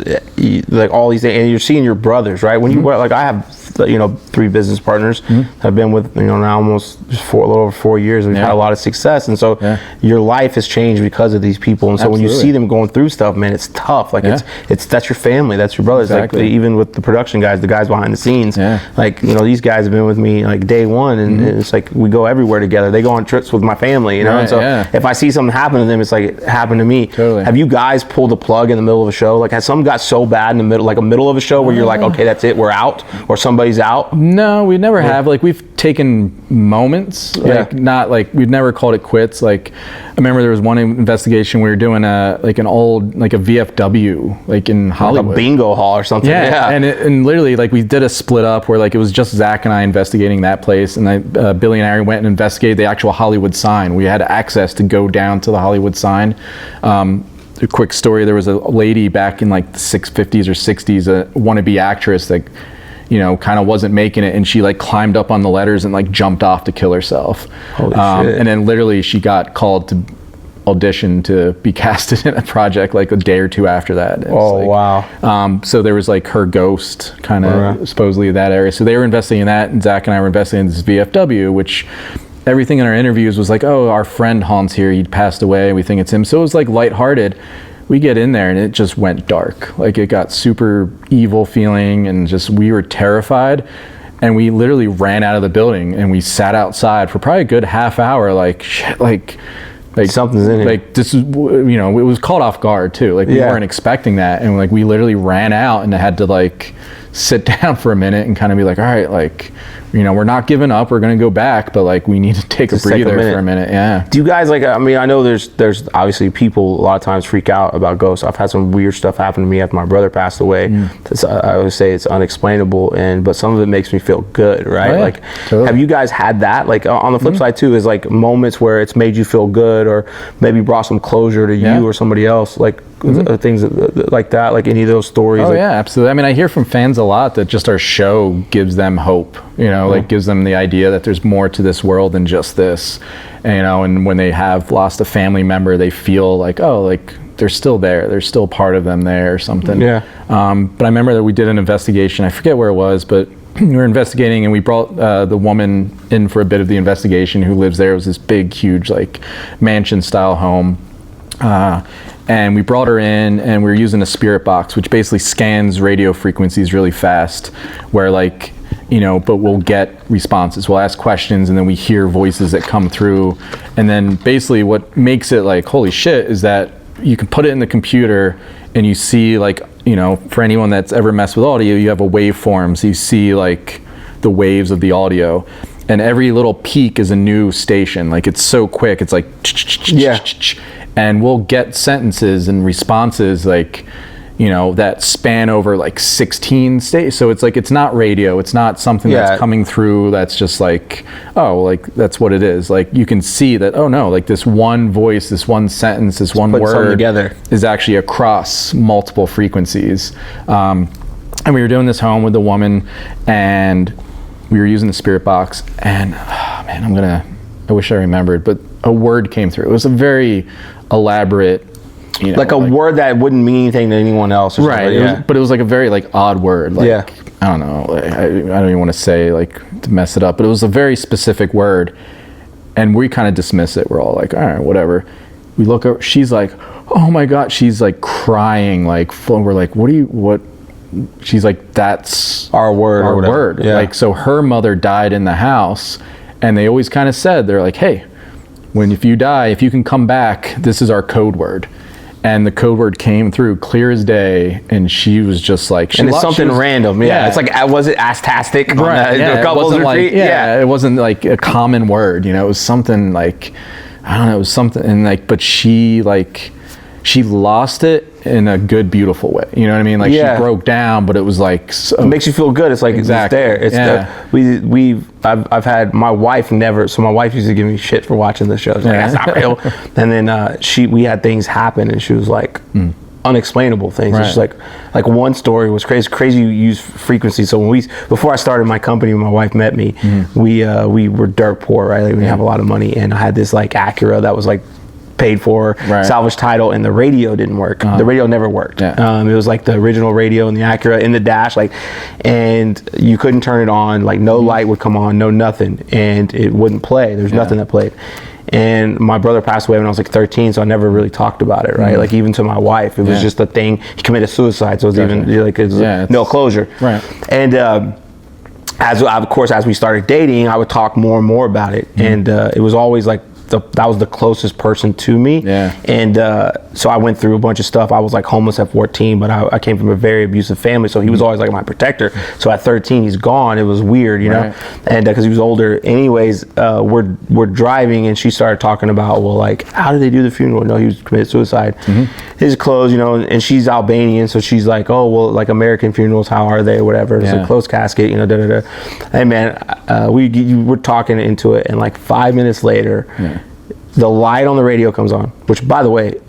like all these things, and you're seeing your brothers, right? When you like, I have 3 business partners I've been with, now almost a little over 4 years. We've had a lot of success, and so your life has changed because of these people. And so when you see them going through stuff, man, it's tough. Like it's that's your family, that's your brothers. Exactly. Like even with the production guys, the guys behind the scenes, like these guys have been with me like day one, and it's like we go everywhere together. They go on trips with my family, and so if I see something happen to them, it's like it happened to me. Totally. Have you guys pulled the plug in the middle of a show? Like has some got so bad in the middle, like a middle of a show where you're like, okay, that's it, we're out, or somebody's out? No, we never have. Like we've taken moments, like not like we've never called it quits. Like I remember there was one investigation we were doing a VFW like in Hollywood, like a bingo hall or something. And literally like we did a split up where like it was just Zach and I investigating that place, and Billy and I went and investigated the actual Hollywood sign. We had access to go down to the Hollywood sign. A quick story, there was a lady back in like the 50s or 60s, a wannabe actress that kind of wasn't making it, and she like climbed up on the letters and like jumped off to kill herself. Holy shit. And then literally she got called to audition to be casted in a project like a day or two after that. Wow. So there was like her ghost kind of supposedly that area. So they were investigating that, and Zach and I were investigating this VFW, which everything in our interviews was like, oh, our friend Hans here, he passed away, we think it's him. So it was like lighthearted. We get in there and it just went dark. Like it got super evil feeling, and just we were terrified, and we literally ran out of the building and we sat outside for probably a good half hour, like shit, like something's in here. Like this is, it was caught off guard too. Like we weren't expecting that, and like we literally ran out and had to like sit down for a minute and kind of be like, all right, like we're not giving up, we're going to go back, but like we need to take a breather for a minute. Do you guys like, I mean, I know there's obviously people a lot of times freak out about ghosts. I've had some weird stuff happen to me after my brother passed away. I would say it's unexplainable, but some of it makes me feel good, right? Like have you guys had that? Like on the flip side too, is like moments where it's made you feel good, or maybe brought some closure to you or somebody else, like things like that, like any of those stories? Absolutely. I mean, I hear from fans a lot that just our show gives them hope, like gives them the idea that there's more to this world than just this, and when they have lost a family member, they feel like, oh, like they're still there, there's still part of them there or something. But I remember that we did an investigation, I forget where it was, but we were investigating, and we brought the woman in for a bit of the investigation who lives there. It was this big, huge, like mansion style home. And we brought her in, and we were using a spirit box, which basically scans radio frequencies really fast, where like, but we'll get responses. We'll ask questions, and then we hear voices that come through. And then basically what makes it like, holy shit, is that you can put it in the computer and you see like, for anyone that's ever messed with audio, you have a waveform. So you see like the waves of the audio, and every little peak is a new station. Like it's so quick. It's like, and we'll get sentences and responses like, that span over like 16 states. So it's like, it's not radio. It's not something that's coming through that's just like, oh, like that's what it is. Like you can see that, oh no, like this one voice, this one sentence, this one word together is actually across multiple frequencies. And we were doing this home with the woman, and we were using the spirit box, and I wish I remembered, but a word came through. It was a very elaborate, like a word that wouldn't mean anything to anyone else, or right? But it was like a very like odd word. Like, I don't know. I don't even want to say like to mess it up, but it was a very specific word, and we kind of dismiss it. We're all like, all right, whatever. We look over. She's like, oh my god. She's like crying. Like we're like, what? She's like, that's our word. Our word. Like so, her mother died in the house, and they always kind of said, they're like, hey, if you die, if you can come back, this is our code word. And the code word came through clear as day, and she was just like, and it's something random. It's like, was it astastic? Right. It wasn't like, it wasn't like a common word. It was something like, I don't know, it was something, and like, but she lost it in a good, beautiful way. You know what I mean? Like she broke down, but it was like, so, it makes you feel good. It's like, exactly. It's there. It's I've had my wife so my wife used to give me shit for watching the shows. Like, that's not real. And then we had things happen, and she was like, unexplainable things. It's just like one story was crazy. You use frequency. So before I started my company, when my wife met me, we were dirt poor, right? Like we didn't have a lot of money, and I had this like Acura that was like paid for, salvage title, and the radio didn't work. The radio never worked. It was like the original radio in the Acura in the dash, like, and you couldn't turn it on, like no light would come on, no nothing, and it wouldn't play. There's nothing that played. And my brother passed away when I was like 13, so I never really talked about it, right? Like even to my wife, it was just a thing. He committed suicide, so it was even like it was no closure. And of course, as we started dating, I would talk more and more about it, and it was always like that was the closest person to me. And so I went through a bunch of stuff. I was like homeless at 14, but I came from a very abusive family, so he was always like my protector. So at 13, he's gone. It was weird, you know, and because he was older. Anyways, we're driving, and she started talking about, well, like, how did they do the funeral? No, he was committed suicide. His clothes, you know, and she's Albanian, so she's like, oh, well, like American funerals, how are they, whatever. It's a closed casket, you know, da da da. Hey man, we're talking into it, and like 5 minutes later, the light on the radio comes on, which, by the way,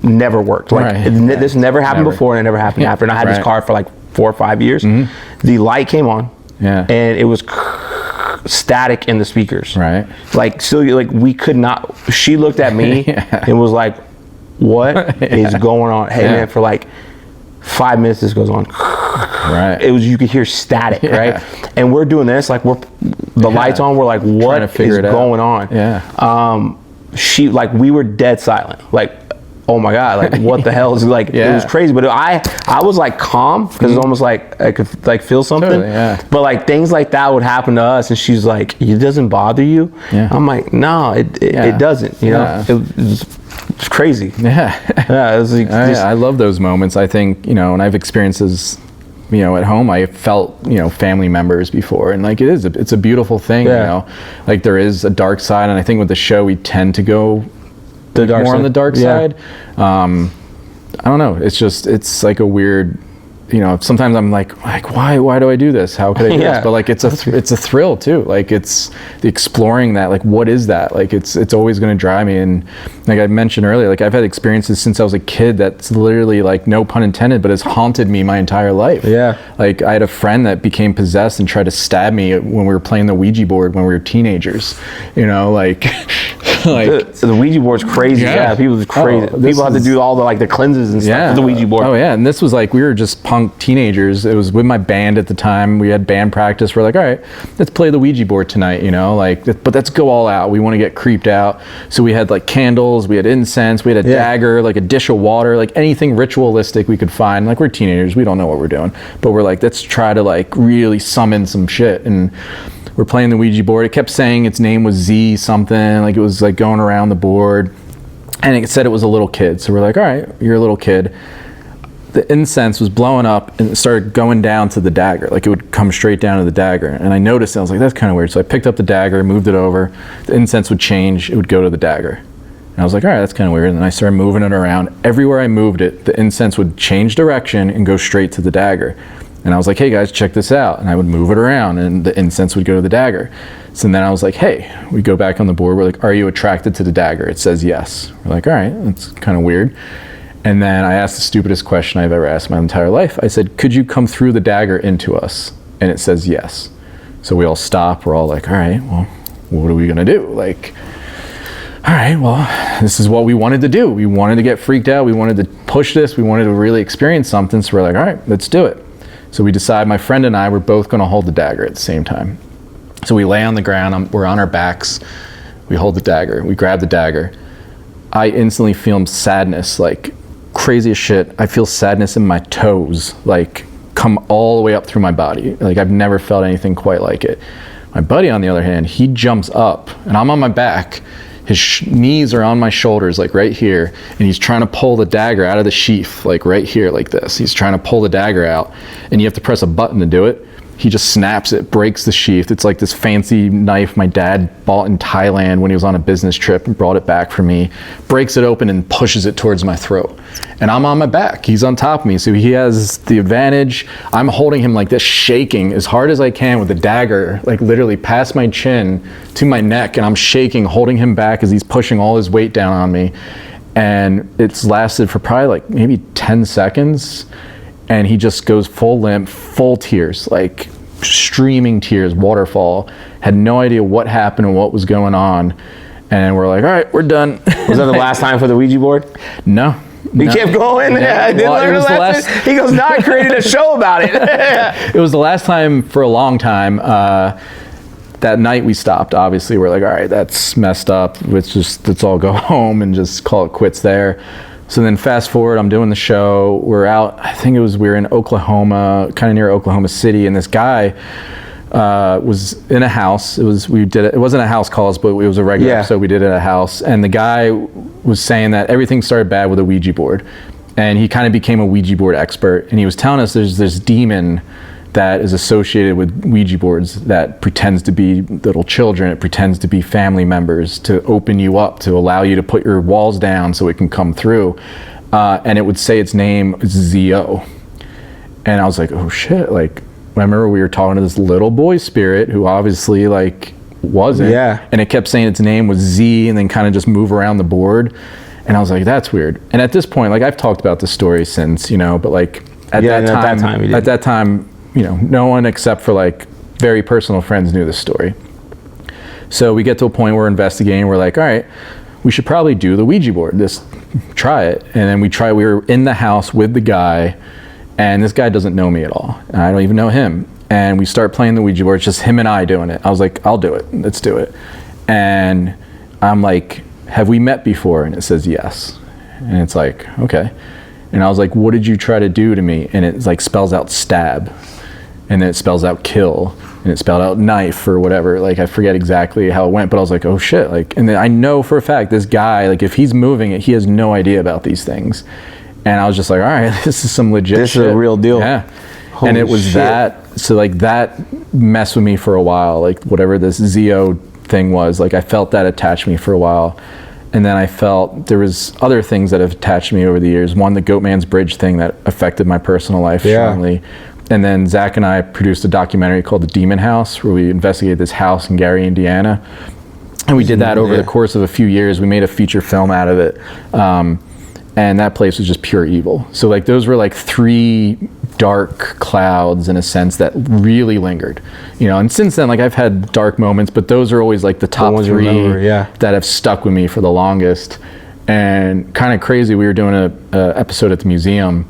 never worked. Like this never happened before, and it never happened after. And I had this car for like 4 or 5 years. The light came on, and it was static in the speakers. Like, so like we could not. She looked at me and was like, "What is going on?" Hey man, for like 5 minutes this goes on. It was, you could hear static, right? And we're doing this, like the lights on. We're like, what is going on? She, like, we were dead silent, like, oh my god, like what the hell is, like, it was crazy. But I was like calm, because it's almost like I could like feel something. But like things like that would happen to us, and she's like, it doesn't bother you? I'm like, no, it doesn't, you know. It's crazy. It was like, I love those moments. I think, you know, and I've experienced this, you know, at home. I felt, you know, family members before, and like it's a beautiful thing, you know. Like there is a dark side, and I think with the show we tend to go more on the dark side. I don't know. It's like a weird, you know, sometimes I'm like why do I do this? How could I do this? But like it's a thrill too. Like it's the exploring that, like what is that? Like it's always going to drive me. And like I mentioned earlier, like I've had experiences since I was a kid that's literally, like, no pun intended, but has haunted me my entire life. Like I had a friend that became possessed and tried to stab me when we were playing the Ouija board when we were teenagers. You know, like like the Ouija board's crazy. People are crazy. People have to do all the, like, the cleanses and stuff with the Ouija board. And this was like, we were just punk teenagers. It was with my band at the time. We had band practice. We're like, all right, let's play the Ouija board tonight, you know, like, but let's go all out. We want to get creeped out. So we had like candles, we had incense, we had a dagger, like a dish of water, like anything ritualistic we could find. Like, we're teenagers, we don't know what we're doing, but we're like, let's try to like really summon some shit. And we're playing the Ouija board. It kept saying its name was Z something, like it was like going around the board, and it said it was a little kid. So we're like, all right, you're a little kid. The incense was blowing up, and it started going down to the dagger. Like it would come straight down to the dagger. And I noticed, I was like, that's kind of weird. So I picked up the dagger, moved it over. The incense would change, it would go to the dagger. And I was like, all right, that's kind of weird. And then I started moving it around. Everywhere I moved it, the incense would change direction and go straight to the dagger. And I was like, hey guys, check this out. And I would move it around, and the incense would go to the dagger. So then I was like, hey, we go back on the board. We're like, are you attracted to the dagger? It says yes. We're like, all right, that's kind of weird. And then I asked the stupidest question I've ever asked my entire life. I said, could you come through the dagger into us? And it says yes. So we all stop. We're all like, all right, well, what are we going to do? Like, all right, well, this is what we wanted to do. We wanted to get freaked out. We wanted to push this. We wanted to really experience something. So we're like, all right, let's do it. So we decide, my friend and I were both going to hold the dagger at the same time. So we lay on the ground. We're on our backs. We hold the dagger. We grab the dagger. I instantly feel sadness, like crazy as shit. I feel sadness in my toes, like come all the way up through my body. Like I've never felt anything quite like it. My buddy, on the other hand, he jumps up, and I'm on my back. His knees are on my shoulders, like right here, and he's trying to pull the dagger out of the sheath, like right here, like this. He's trying to pull the dagger out, and you have to press a button to do it. He just snaps it, breaks the sheath. It's like this fancy knife my dad bought in Thailand when he was on a business trip and brought it back for me. Breaks it open and pushes it towards my throat. And I'm on my back. He's on top of me, so he has the advantage. I'm holding him like this, shaking as hard as I can with the dagger, like literally past my chin to my neck, and I'm shaking, holding him back as he's pushing all his weight down on me. And it's lasted for probably like maybe 10 seconds. And he just goes full limp, full tears, like streaming tears, waterfall. Had no idea what happened and what was going on. And we're like, all right, we're done. Was that the last time for the Ouija board? No. He kept going. Yeah. I didn't Well, learn it was a the lesson. last- He goes, no, I created a show about it. It was the last time for a long time. That night we stopped. Obviously, we're like, all right, that's messed up. Let's all go home and just call it quits there. So then fast forward, I'm doing the show. We're out, I think we were in Oklahoma, kind of near Oklahoma City, and this guy was in a house. It wasn't a house calls, but it was a regular episode. We did it at a house, and the guy was saying that everything started bad with a Ouija board, and he kind of became a Ouija board expert, and he was telling us there's this demon that is associated with Ouija boards that pretends to be little children. It pretends to be family members to open you up, to allow you to put your walls down so it can come through. And it would say its name, Zio. And I was like, oh shit. Like, I remember we were talking to this little boy spirit who obviously like wasn't. Yeah. And it kept saying its name was Z and then kind of just move around the board. And I was like, that's weird. And at this point, like I've talked about this story since, but like at that time, no one except for like very personal friends knew this story. So we get to a point where we're investigating. We're like, all right, we should probably do the Ouija board. Just try it. And then we were in the house with the guy, and this guy doesn't know me at all. And I don't even know him. And we start playing the Ouija board. It's just him and I doing it. I was like, I'll do it. Let's do it. And I'm like, have we met before? And it says yes. And it's like, okay. And I was like, what did you try to do to me? And it like spells out stab. And then it spells out kill, and it spelled out knife or whatever. Like, I forget exactly how it went, but I was like, oh shit. Like, and then I know for a fact this guy, like if he's moving it, he has no idea about these things. And I was just like, all right, this is some legit This shit. is a real deal. Yeah. Holy and it was shit. that, so like that messed with me for a while. Like whatever this Zio thing was, like I felt that attached me for a while. And then I felt there was other things that have attached me over the years. One, the Goatman's Bridge thing that affected my personal life strongly. And then Zach and I produced a documentary called The Demon House, where we investigated this house in Gary, Indiana. And we did that over the course of a few years. We made a feature film out of it. And that place was just pure evil. So like those were like three dark clouds in a sense that really lingered. And since then, like I've had dark moments, but those are always like the top three that have stuck with me for the longest. And kind of crazy, we were doing a episode at the museum,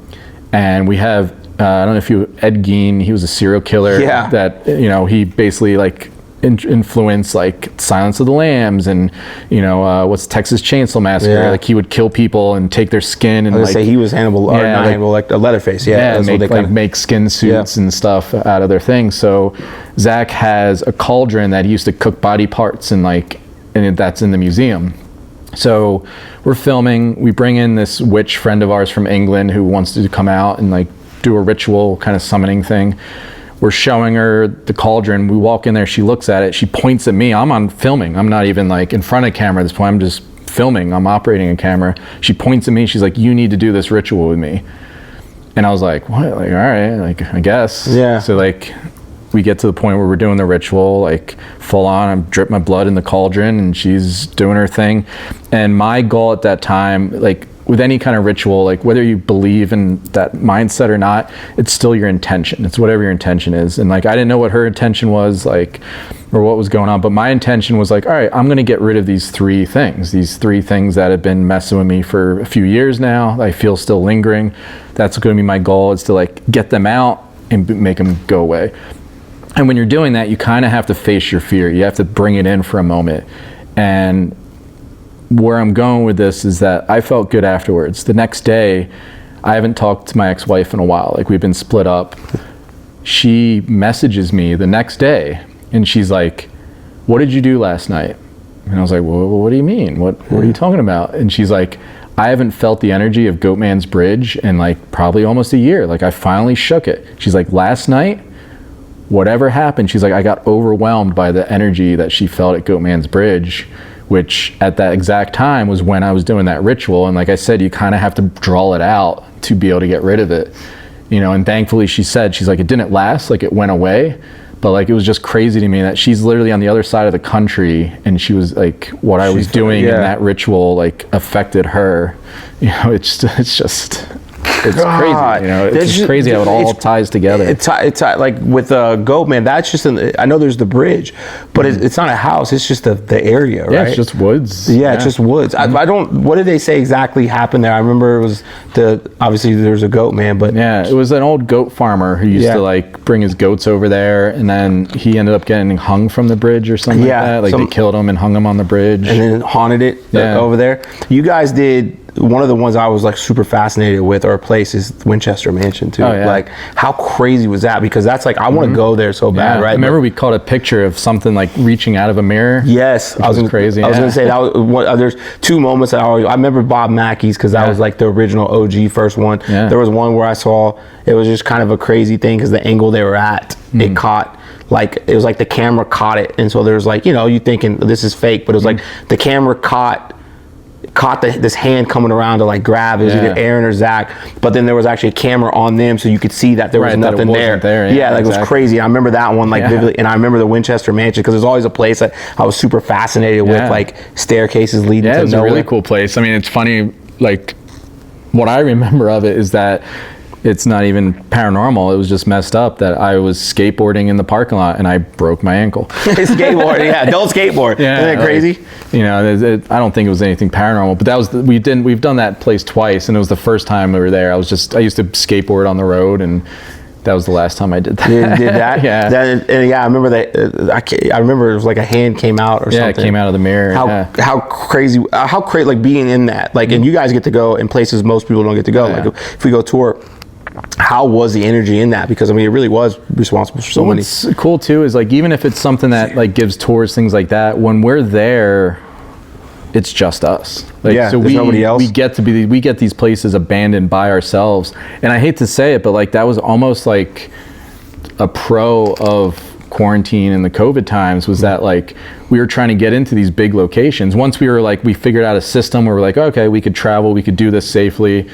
and we have I don't know if Ed Gein, he was a serial killer that, he basically like influenced like Silence of the Lambs and, what's Texas Chainsaw Massacre. Yeah. Like he would kill people and take their skin and Say he was Hannibal, or not Hannibal, like a Leatherface. Make skin suits and stuff out of their things. So Zach has a cauldron that he used to cook body parts and that's in the museum. So we're filming, we bring in this witch friend of ours from England who wants to come out and like do a ritual kind of summoning thing. We're showing her the cauldron. We walk in there, she looks at it, she points at me. I'm on filming. I'm not even like in front of camera at this point. I'm just filming. I'm operating a camera. She points at me. She's like, you need to do this ritual with me. And I was like, what? Like, all right, like, I guess. Yeah. So like, we get to the point where we're doing the ritual, like full on, I'm dripping my blood in the cauldron and she's doing her thing. And my goal at that time, like with any kind of ritual, like whether you believe in that mindset or not, it's still your intention. It's whatever your intention is. And like, I didn't know what her intention was, like, or what was going on, but my intention was like, all right, I'm gonna get rid of these three things that have been messing with me for a few years now. I feel still lingering. That's gonna be my goal, is to like get them out and make them go away. And when you're doing that, you kind of have to face your fear. You have to bring it in for a moment. And where I'm going with this is that I felt good afterwards. The next day, I haven't talked to my ex-wife in a while. Like, we've been split up. She messages me the next day and she's like, what did you do last night? And I was like, well, what do you mean? What are you talking about? And she's like, I haven't felt the energy of Goatman's Bridge in like probably almost a year. Like, I finally shook it. She's like, last night, whatever happened, she's like, I got overwhelmed by the energy that she felt at Goatman's Bridge, which at that exact time was when I was doing that ritual. And like I said, you kind of have to draw it out to be able to get rid of it, and thankfully she's like, it didn't last, like it went away, but like, it was just crazy to me that she's literally on the other side of the country, and she was like, what I was doing in that ritual, like, affected her. It's just It's crazy, you know. It's just crazy how it all ties together. It's like with Goat, man. That's just I know there's the bridge, but it's not a house. It's just the area, right? Yeah, it's just woods. Yeah, it's just woods. I don't. What did they say exactly happened there? I remember it was obviously there's a goat man, but yeah, it was an old goat farmer who used to like bring his goats over there, and then he ended up getting hung from the bridge or something like that. Like they killed him and hung him on the bridge, and then haunted it over there. You guys did. One of the ones I was like super fascinated with, or a place, is Winchester Mansion too. Like, how crazy was that? Because that's like, I want to go there so bad, right? I remember we caught a picture of something like reaching out of a mirror. Yes, I was crazy. I was gonna say that was there's two moments that I remember Bob Mackey's, because that was like the original OG first one. There was one where I saw it was just kind of a crazy thing because the angle they were at, it caught. Like, it was like the camera caught it, and so there's like, you know, you thinking this is fake, but it was like the camera caught this hand coming around to like grab. It was either Aaron or Zach, but then there was actually a camera on them, so you could see that there was nothing there. Like, it was crazy. I remember that one like vividly, and I remember the Winchester Mansion because there's always a place that I was super fascinated with, like staircases leading to nowhere. It's a really cool place. I mean, it's funny, like what I remember of it is that it's not even paranormal. It was just messed up that I was skateboarding in the parking lot and I broke my ankle. Skateboarding, don't skateboard. Isn't that crazy? Like, you know, I don't think it was anything paranormal, but that was we've done that place twice, and it was the first time we were there. I used to skateboard on the road, and that was the last time I did that. You did that? I remember that. I remember it was like a hand came out or something. Yeah, it came out of the mirror. How crazy like being in that, like, and you guys get to go in places most people don't get to go. Like, if we go tour, how was the energy in that? Because I mean, it really was responsible for so many. What's cool too is like, even if it's something that like gives tours, things like that, when we're there, it's just us. Like, so there's nobody else. We get these places abandoned by ourselves, and I hate to say it, but like that was almost like a pro of quarantine and the COVID times, was that like we were trying to get into these big locations. Once we figured out a system where we're like, okay, we could travel, we could do this safely.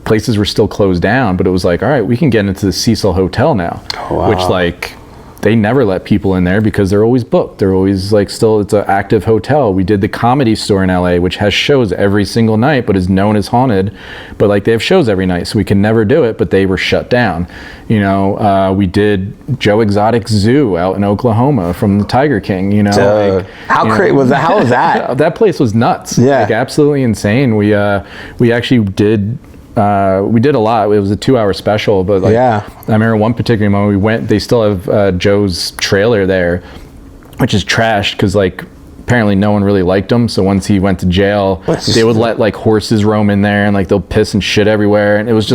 Places were still closed down, but it was like, all right, we can get into the Cecil Hotel now, which like they never let people in there because they're always booked. They're always like, still, it's an active hotel. We did the Comedy Store in LA, which has shows every single night, but is known as haunted. But like, they have shows every night, so we can never do it, but they were shut down. You know, we did Joe Exotic Zoo out in Oklahoma from the Tiger King, you know. How crazy was that? How was that? That place was nuts. Like, absolutely insane. We actually did, we did a lot. It was a 2-hour special, but like, I remember one particular moment we went, they still have Joe's trailer there, which is trashed because like apparently no one really liked him. So once he went to jail, they would let like horses roam in there, and like they'll piss and shit everywhere, and it was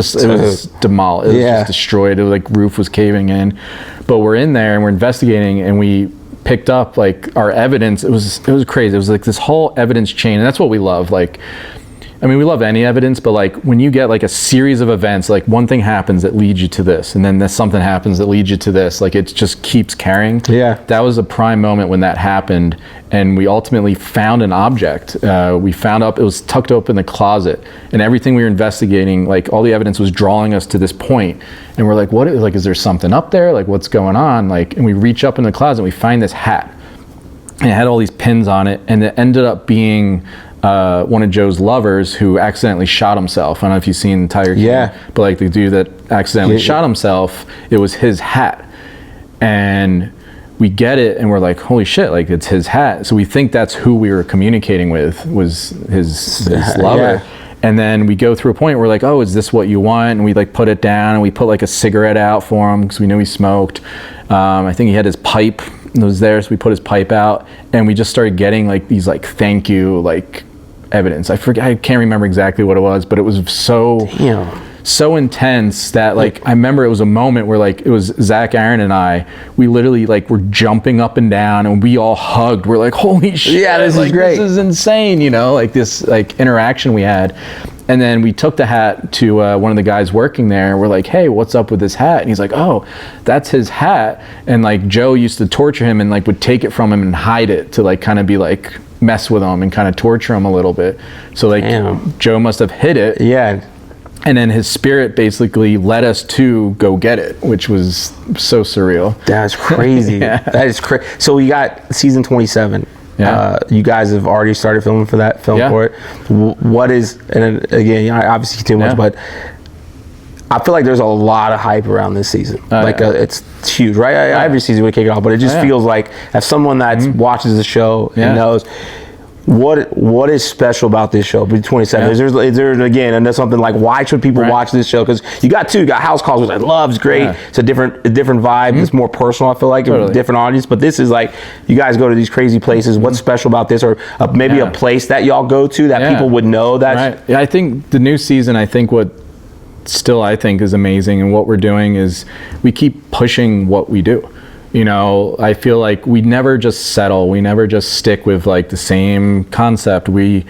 demolished. It was just destroyed. It was like roof was caving in. But we're in there and we're investigating, and we picked up like our evidence. It was crazy. It was like this whole evidence chain, and that's what we love. Like, I mean, we love any evidence, but like when you get like a series of events, like one thing happens that leads you to this, and then something happens that leads you to this, like it just keeps carrying. That was a prime moment when that happened, and we ultimately found an object. We found it was tucked up in the closet, and everything we were investigating, like all the evidence was drawing us to this point, and we're like, what is, like, is there something up there? Like, what's going on? Like, and we reach up in the closet and we find this hat, and it had all these pins on it, and it ended up being one of Joe's lovers who accidentally shot himself. I don't know if you've seen Tiger King, but like the dude that accidentally shot himself, it was his hat. And we get it and we're like, holy shit, like it's his hat. So we think that's who we were communicating with, was his lover. And then we go through a point where we're like, oh, is this what you want? And we like put it down, and we put like a cigarette out for him because we knew he smoked. I think he had his pipe was there, so we put his pipe out, and we just started getting like these like thank you like evidence. I can't remember exactly what it was, but it was so intense that like I remember it was a moment where like it was Zach, Aaron, and we literally like were jumping up and down, and we all hugged. We're like, holy shit, this is great, this is insane, you know, like this like interaction we had. And then we took the hat to one of the guys working there, and we're like, hey, what's up with this hat? And he's like, oh, that's his hat. And like Joe used to torture him and like would take it from him and hide it to like kind of be like mess with him and kind of torture him a little bit. So like Joe must have hid it. And then his spirit basically led us to go get it, which was so surreal. That's crazy. That is crazy. So we got season 27. Yeah. You guys have already started filming for that film for it. What is, and again, I obviously too much, but I feel like there's a lot of hype around this season. It's huge, right? Every season we kick it off, but it just feels like, as someone that watches the show and knows, what is special about this show? B27. Is there again, and there's something like, why should people watch this show? Because you got House Calls, which I love, it's great. It's a different vibe. It's more personal, I feel like, a different audience. But this is like, you guys go to these crazy places. What's special about this, or maybe a place that y'all go to that people would know? That's Yeah, I think the new season, I think what still I think is amazing, and what we're doing is we keep pushing what we do. You know, I feel like we never just settle. We never just stick with like the same concept. We're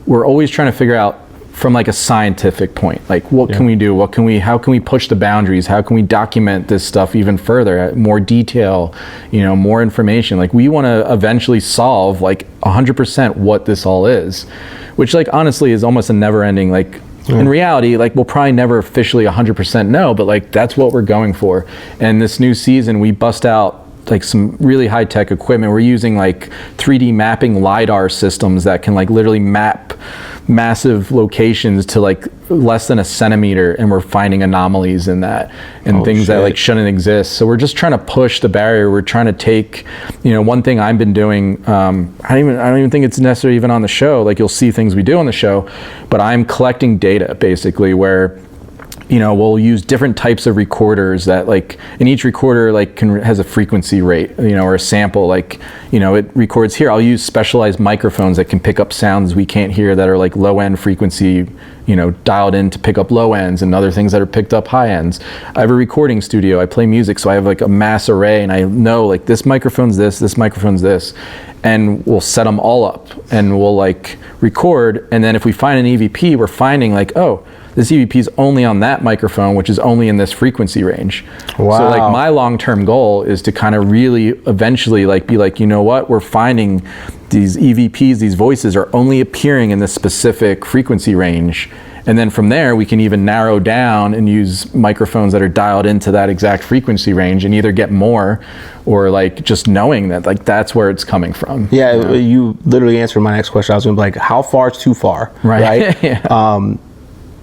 always trying to figure out from like a scientific point, like what can we do? How can we push the boundaries? How can we document this stuff even further? More detail, more information. Like we want to eventually solve like 100% what this all is, which like honestly is almost a never ending, like in reality, like we'll probably never officially 100% know, but like that's what we're going for. And this new season, we bust out like some really high tech equipment. We're using like 3D mapping LiDAR systems that can like literally map massive locations to like less than a centimeter, and we're finding anomalies in that and things that like shouldn't exist. So we're just trying to push the barrier. We're trying to take, one thing I've been doing, I don't even think it's necessarily even on the show. Like you'll see things we do on the show, but I'm collecting data basically where we'll use different types of recorders that like, and each recorder like has a frequency rate, or a sample, like, it records here. I'll use specialized microphones that can pick up sounds we can't hear that are like low end frequency, dialed in to pick up low ends, and other things that are picked up high ends. I have a recording studio, I play music, so I have like a mass array, and I know like this microphone's this microphone's this, and we'll set them all up and we'll like record. And then if we find an EVP, we're finding like, oh, this EVP is only on that microphone, which is only in this frequency range. Wow. So like my long-term goal is to kind of really eventually like be like, what, we're finding these EVPs, these voices are only appearing in this specific frequency range. And then from there, we can even narrow down and use microphones that are dialed into that exact frequency range, and either get more, or like just knowing that like that's where it's coming from. Yeah, you literally answered my next question. I was gonna be like, how far is too far? Right?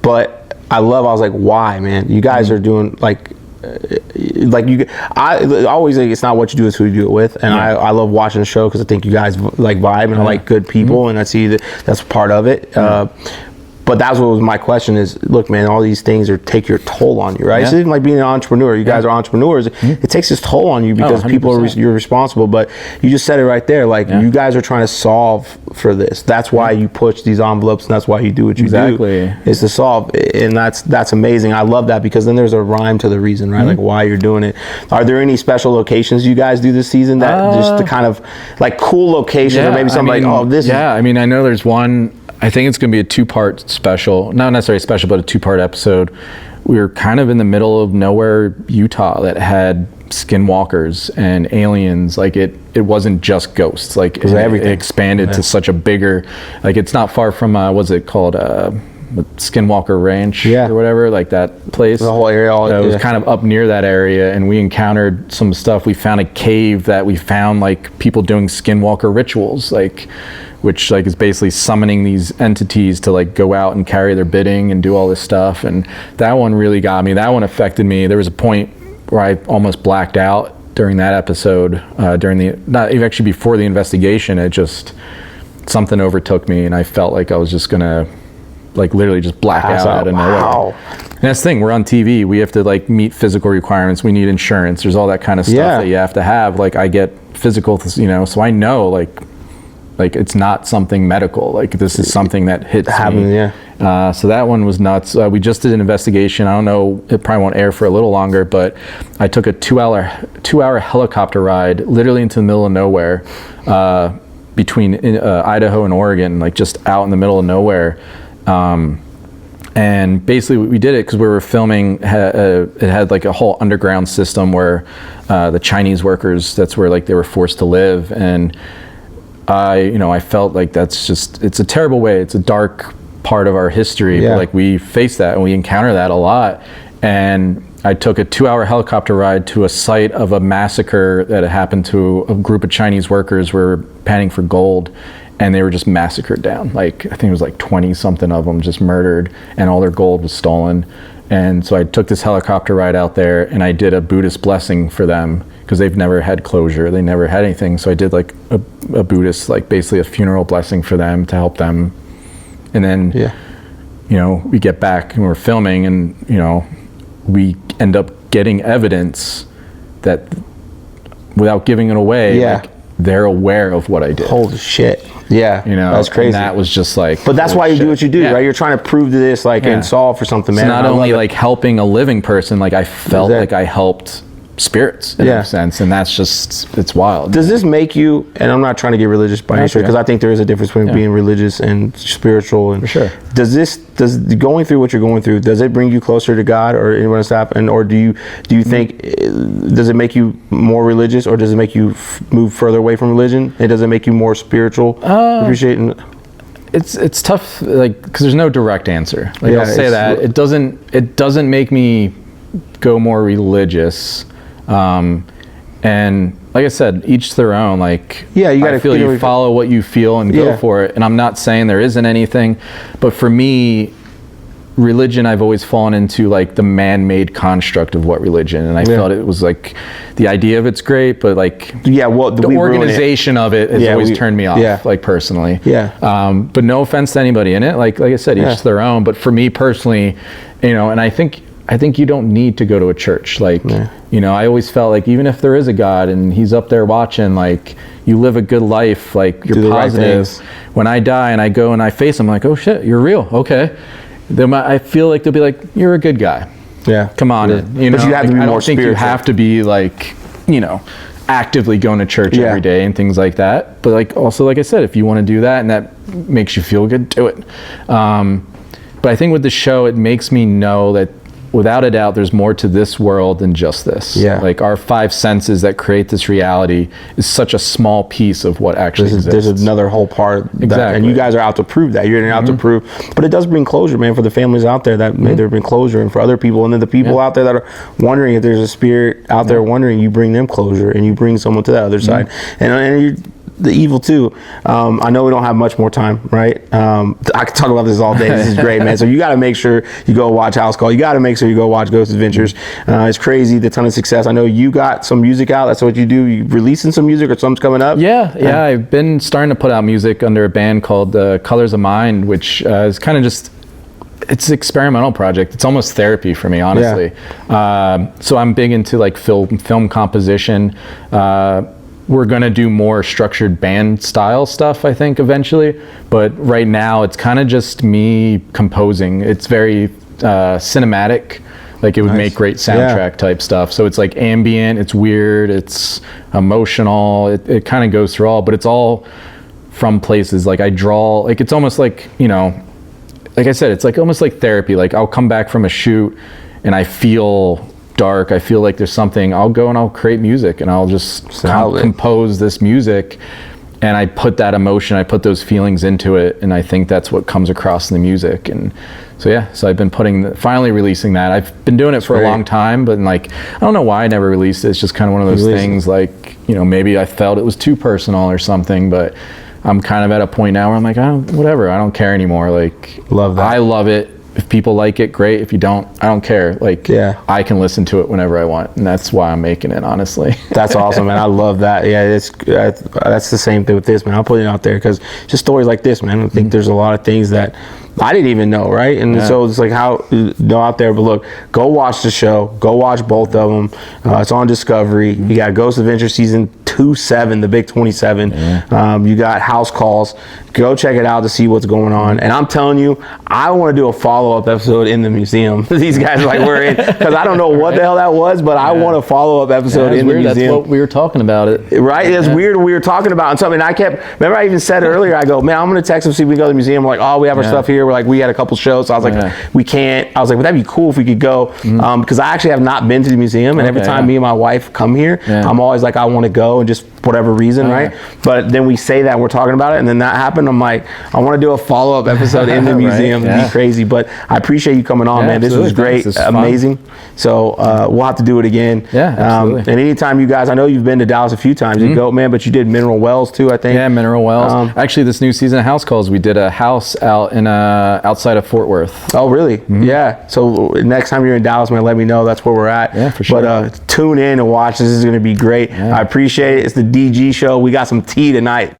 But I was like, why, man? You guys are doing like I always think it's not what you do, it's who you do it with. And I love watching the show because I think you guys like vibe, and I like good people, and I see that that's part of it. But that's what was my question is, look, man, all these things take your toll on you, right? It's even like being an entrepreneur. You guys are entrepreneurs. It takes its toll on you because you're responsible. But you just said it right there. Like you guys are trying to solve for this. That's why you push these envelopes, and that's why you do what you do. Is to solve. And that's amazing. I love that, because then there's a rhyme to the reason, right? Like why you're doing it. Are there any special locations you guys do this season that just the kind of like cool locations, or maybe something like, oh, this? Yeah, I mean, I know there's one. I think it's going to be a 2-part special, not necessarily special, but a 2-part episode. We were kind of in the middle of nowhere, Utah, that had skinwalkers and aliens. Like it wasn't just ghosts. Like it expanded to such a bigger, like it's not far from, what's it called? Skinwalker Ranch or whatever, like that place. The whole area. It was kind of up near that area, and we encountered some stuff. We found a cave that we found like people doing skinwalker rituals, like, which like is basically summoning these entities to like go out and carry their bidding and do all this stuff. And that one really got me. That one affected me. There was a point where I almost blacked out during that episode, not even actually before the investigation. It just, something overtook me, and I felt like I was just gonna like literally just black out of nowhere. And that's the thing, we're on TV. We have to like meet physical requirements. We need insurance. There's all that kind of stuff that you have to have. Like I get physical, so I know like it's not something medical. Like this is something that hits me. So that one was nuts. We just did an investigation. I don't know, it probably won't air for a little longer, but I took a 2-hour helicopter ride literally into the middle of nowhere, between Idaho and Oregon, like just out in the middle of nowhere. And basically we did it because we were filming, it had like a whole underground system where the Chinese workers, that's where like they were forced to live. And I felt like that's just, it's a terrible way. It's a dark part of our history. But like we face that and we encounter that a lot. And I took a 2-hour helicopter ride to a site of a massacre that had happened to a group of Chinese workers who were panning for gold, and they were just massacred down. Like, I think it was like 20 something of them just murdered, and all their gold was stolen. And so I took this helicopter ride out there, and I did a Buddhist blessing for them, because they've never had closure, they never had anything. So I did like a Buddhist, like basically a funeral blessing for them to help them. And then, you know, we get back and we're filming, and, you know, we end up getting evidence that, without giving it away, like, they're aware of what I did. Holy shit. Yeah, you know, that's crazy. And that was just like, but that's why you do what you do, right? You're trying to prove to this, like, and solve for something, man. So not only like helping a living person, like I felt like I helped spirits in a sense, and that's just, it's wild. Does this make you, and I'm not trying to get religious by nature, because I think there is a difference between being religious and spiritual, and for sure. Does going through what you're going through, does it bring you closer to God or anyone else happen, or do you think, does it make you more religious, or does it make you move further away from religion? And does it make you more spiritual? Appreciating it's tough, like, because there's no direct answer. Like, I'll say that it doesn't make me go more religious. And like I said, each their own. Like, you gotta feel, you follow what you feel and go for it. And I'm not saying there isn't anything, but for me, religion, I've always fallen into like the man-made construct of what religion, and I felt it was like, the idea of it's great, but like the organization of it has always turned me off, like personally. But no offense to anybody in it, like I said, each their own. But for me personally, you know, and I think you don't need to go to a church. Like, you know, I always felt like, even if there is a God and he's up there watching, like, you live a good life, like, you're positive. When I die and I go and I face him, like, oh shit, you're real. Okay. Then I feel like they'll be like, you're a good guy. Come on in. You know, but you have to be I more don't think spiritual. you have to be like, you know, actively going to church every day and things like that. But like, also, like I said, if you want to do that and that makes you feel good, do it. But I think with the show, it makes me know that, without a doubt, there's more to this world than just this. Like, our 5 senses that create this reality is such a small piece of what actually exists. There's another whole part. And you guys are out to prove that. You're out to prove. But it does bring closure, man, for the families out there that may there been closure, and for other people. And then the people out there that are wondering if there's a spirit out there wondering, you bring them closure, and you bring someone to the other side. And you, the evil too. I know we don't have much more time, right? I could talk about this all day. This is great, man. So you got to make sure you go watch House Call. You got to make sure you go watch Ghost Adventures. It's crazy, the ton of success. I know you got some music out. That's what you do. You releasing some music, or something's coming up? Yeah. I've been starting to put out music under a band called Colors of Mind, which is kind of just, it's an experimental project. It's almost therapy for me, honestly. So I'm big into like film composition. We're gonna do more structured band style stuff, I think, eventually. But right now, it's kind of just me composing. It's very cinematic. Like, it would make great soundtrack type stuff. So it's like ambient, it's weird, it's emotional. It kind of goes through all, but it's all from places. Like, I draw, like, it's almost like, you know, like I said, it's like almost like therapy. Like, I'll come back from a shoot and I feel dark, I feel like there's something, I'll go and I'll create music, and I'll just compose this music, and I put that emotion, I put those feelings into it, and I think that's what comes across in the music. And so I've been finally releasing that. I've been doing it for a long time, but like, I don't know why I never released it. It's just kind of one of those things, like, you know, maybe I felt it was too personal or something, but I'm kind of at a point now where I'm like, whatever, I don't care anymore. Like, love that. I love it. If people like it, great. If you don't, I don't care. Like, I can listen to it whenever I want, and that's why I'm making it, honestly. That's awesome, man. I love that. Yeah, that's the same thing with this, man. I'll put it out there, because just stories like this, man. I think there's a lot of things that I didn't even know, right? And so it's like, how out there. But look, go watch the show. Go watch both of them. It's on Discovery. You got Ghost Adventure season 2-7, the big 27. You got House Calls. Go check it out to see what's going on. And I'm telling you, I want to do a follow-up episode in the museum. These guys like we're in, because I don't know what the hell that was, but I want a follow-up episode in the museum. That's what we were talking about it. Right? It's weird. We were talking about something. I remember I even said earlier, I go, man, I'm going to text them, see if we can go to the museum. We're like, oh, we have our stuff here. We're like, we had a couple shows. So I was like, we can't. I was like, well, that'd be cool if we could go. Because I actually have not been to the museum. And every time me and my wife come here, I'm always like, I want to go and just whatever reason, right? But then we say that, we're talking about it, and then that happened. I'm like, I want to do a follow-up episode in the museum. It'd be crazy. But I appreciate you coming on, man. This was great, amazing. So we'll have to do it again. Yeah, absolutely. And anytime you guys, I know you've been to Dallas a few times, you go, man, but you did Mineral Wells too, I think. Yeah, Mineral Wells. Actually, this new season of House Calls, we did a house out in outside of Fort Worth. Oh, really? Yeah. So next time you're in Dallas, man, let me know. That's where we're at. Yeah, for sure. But tune in and watch. This is going to be great. I appreciate it. It's the DG show. We got some tea tonight.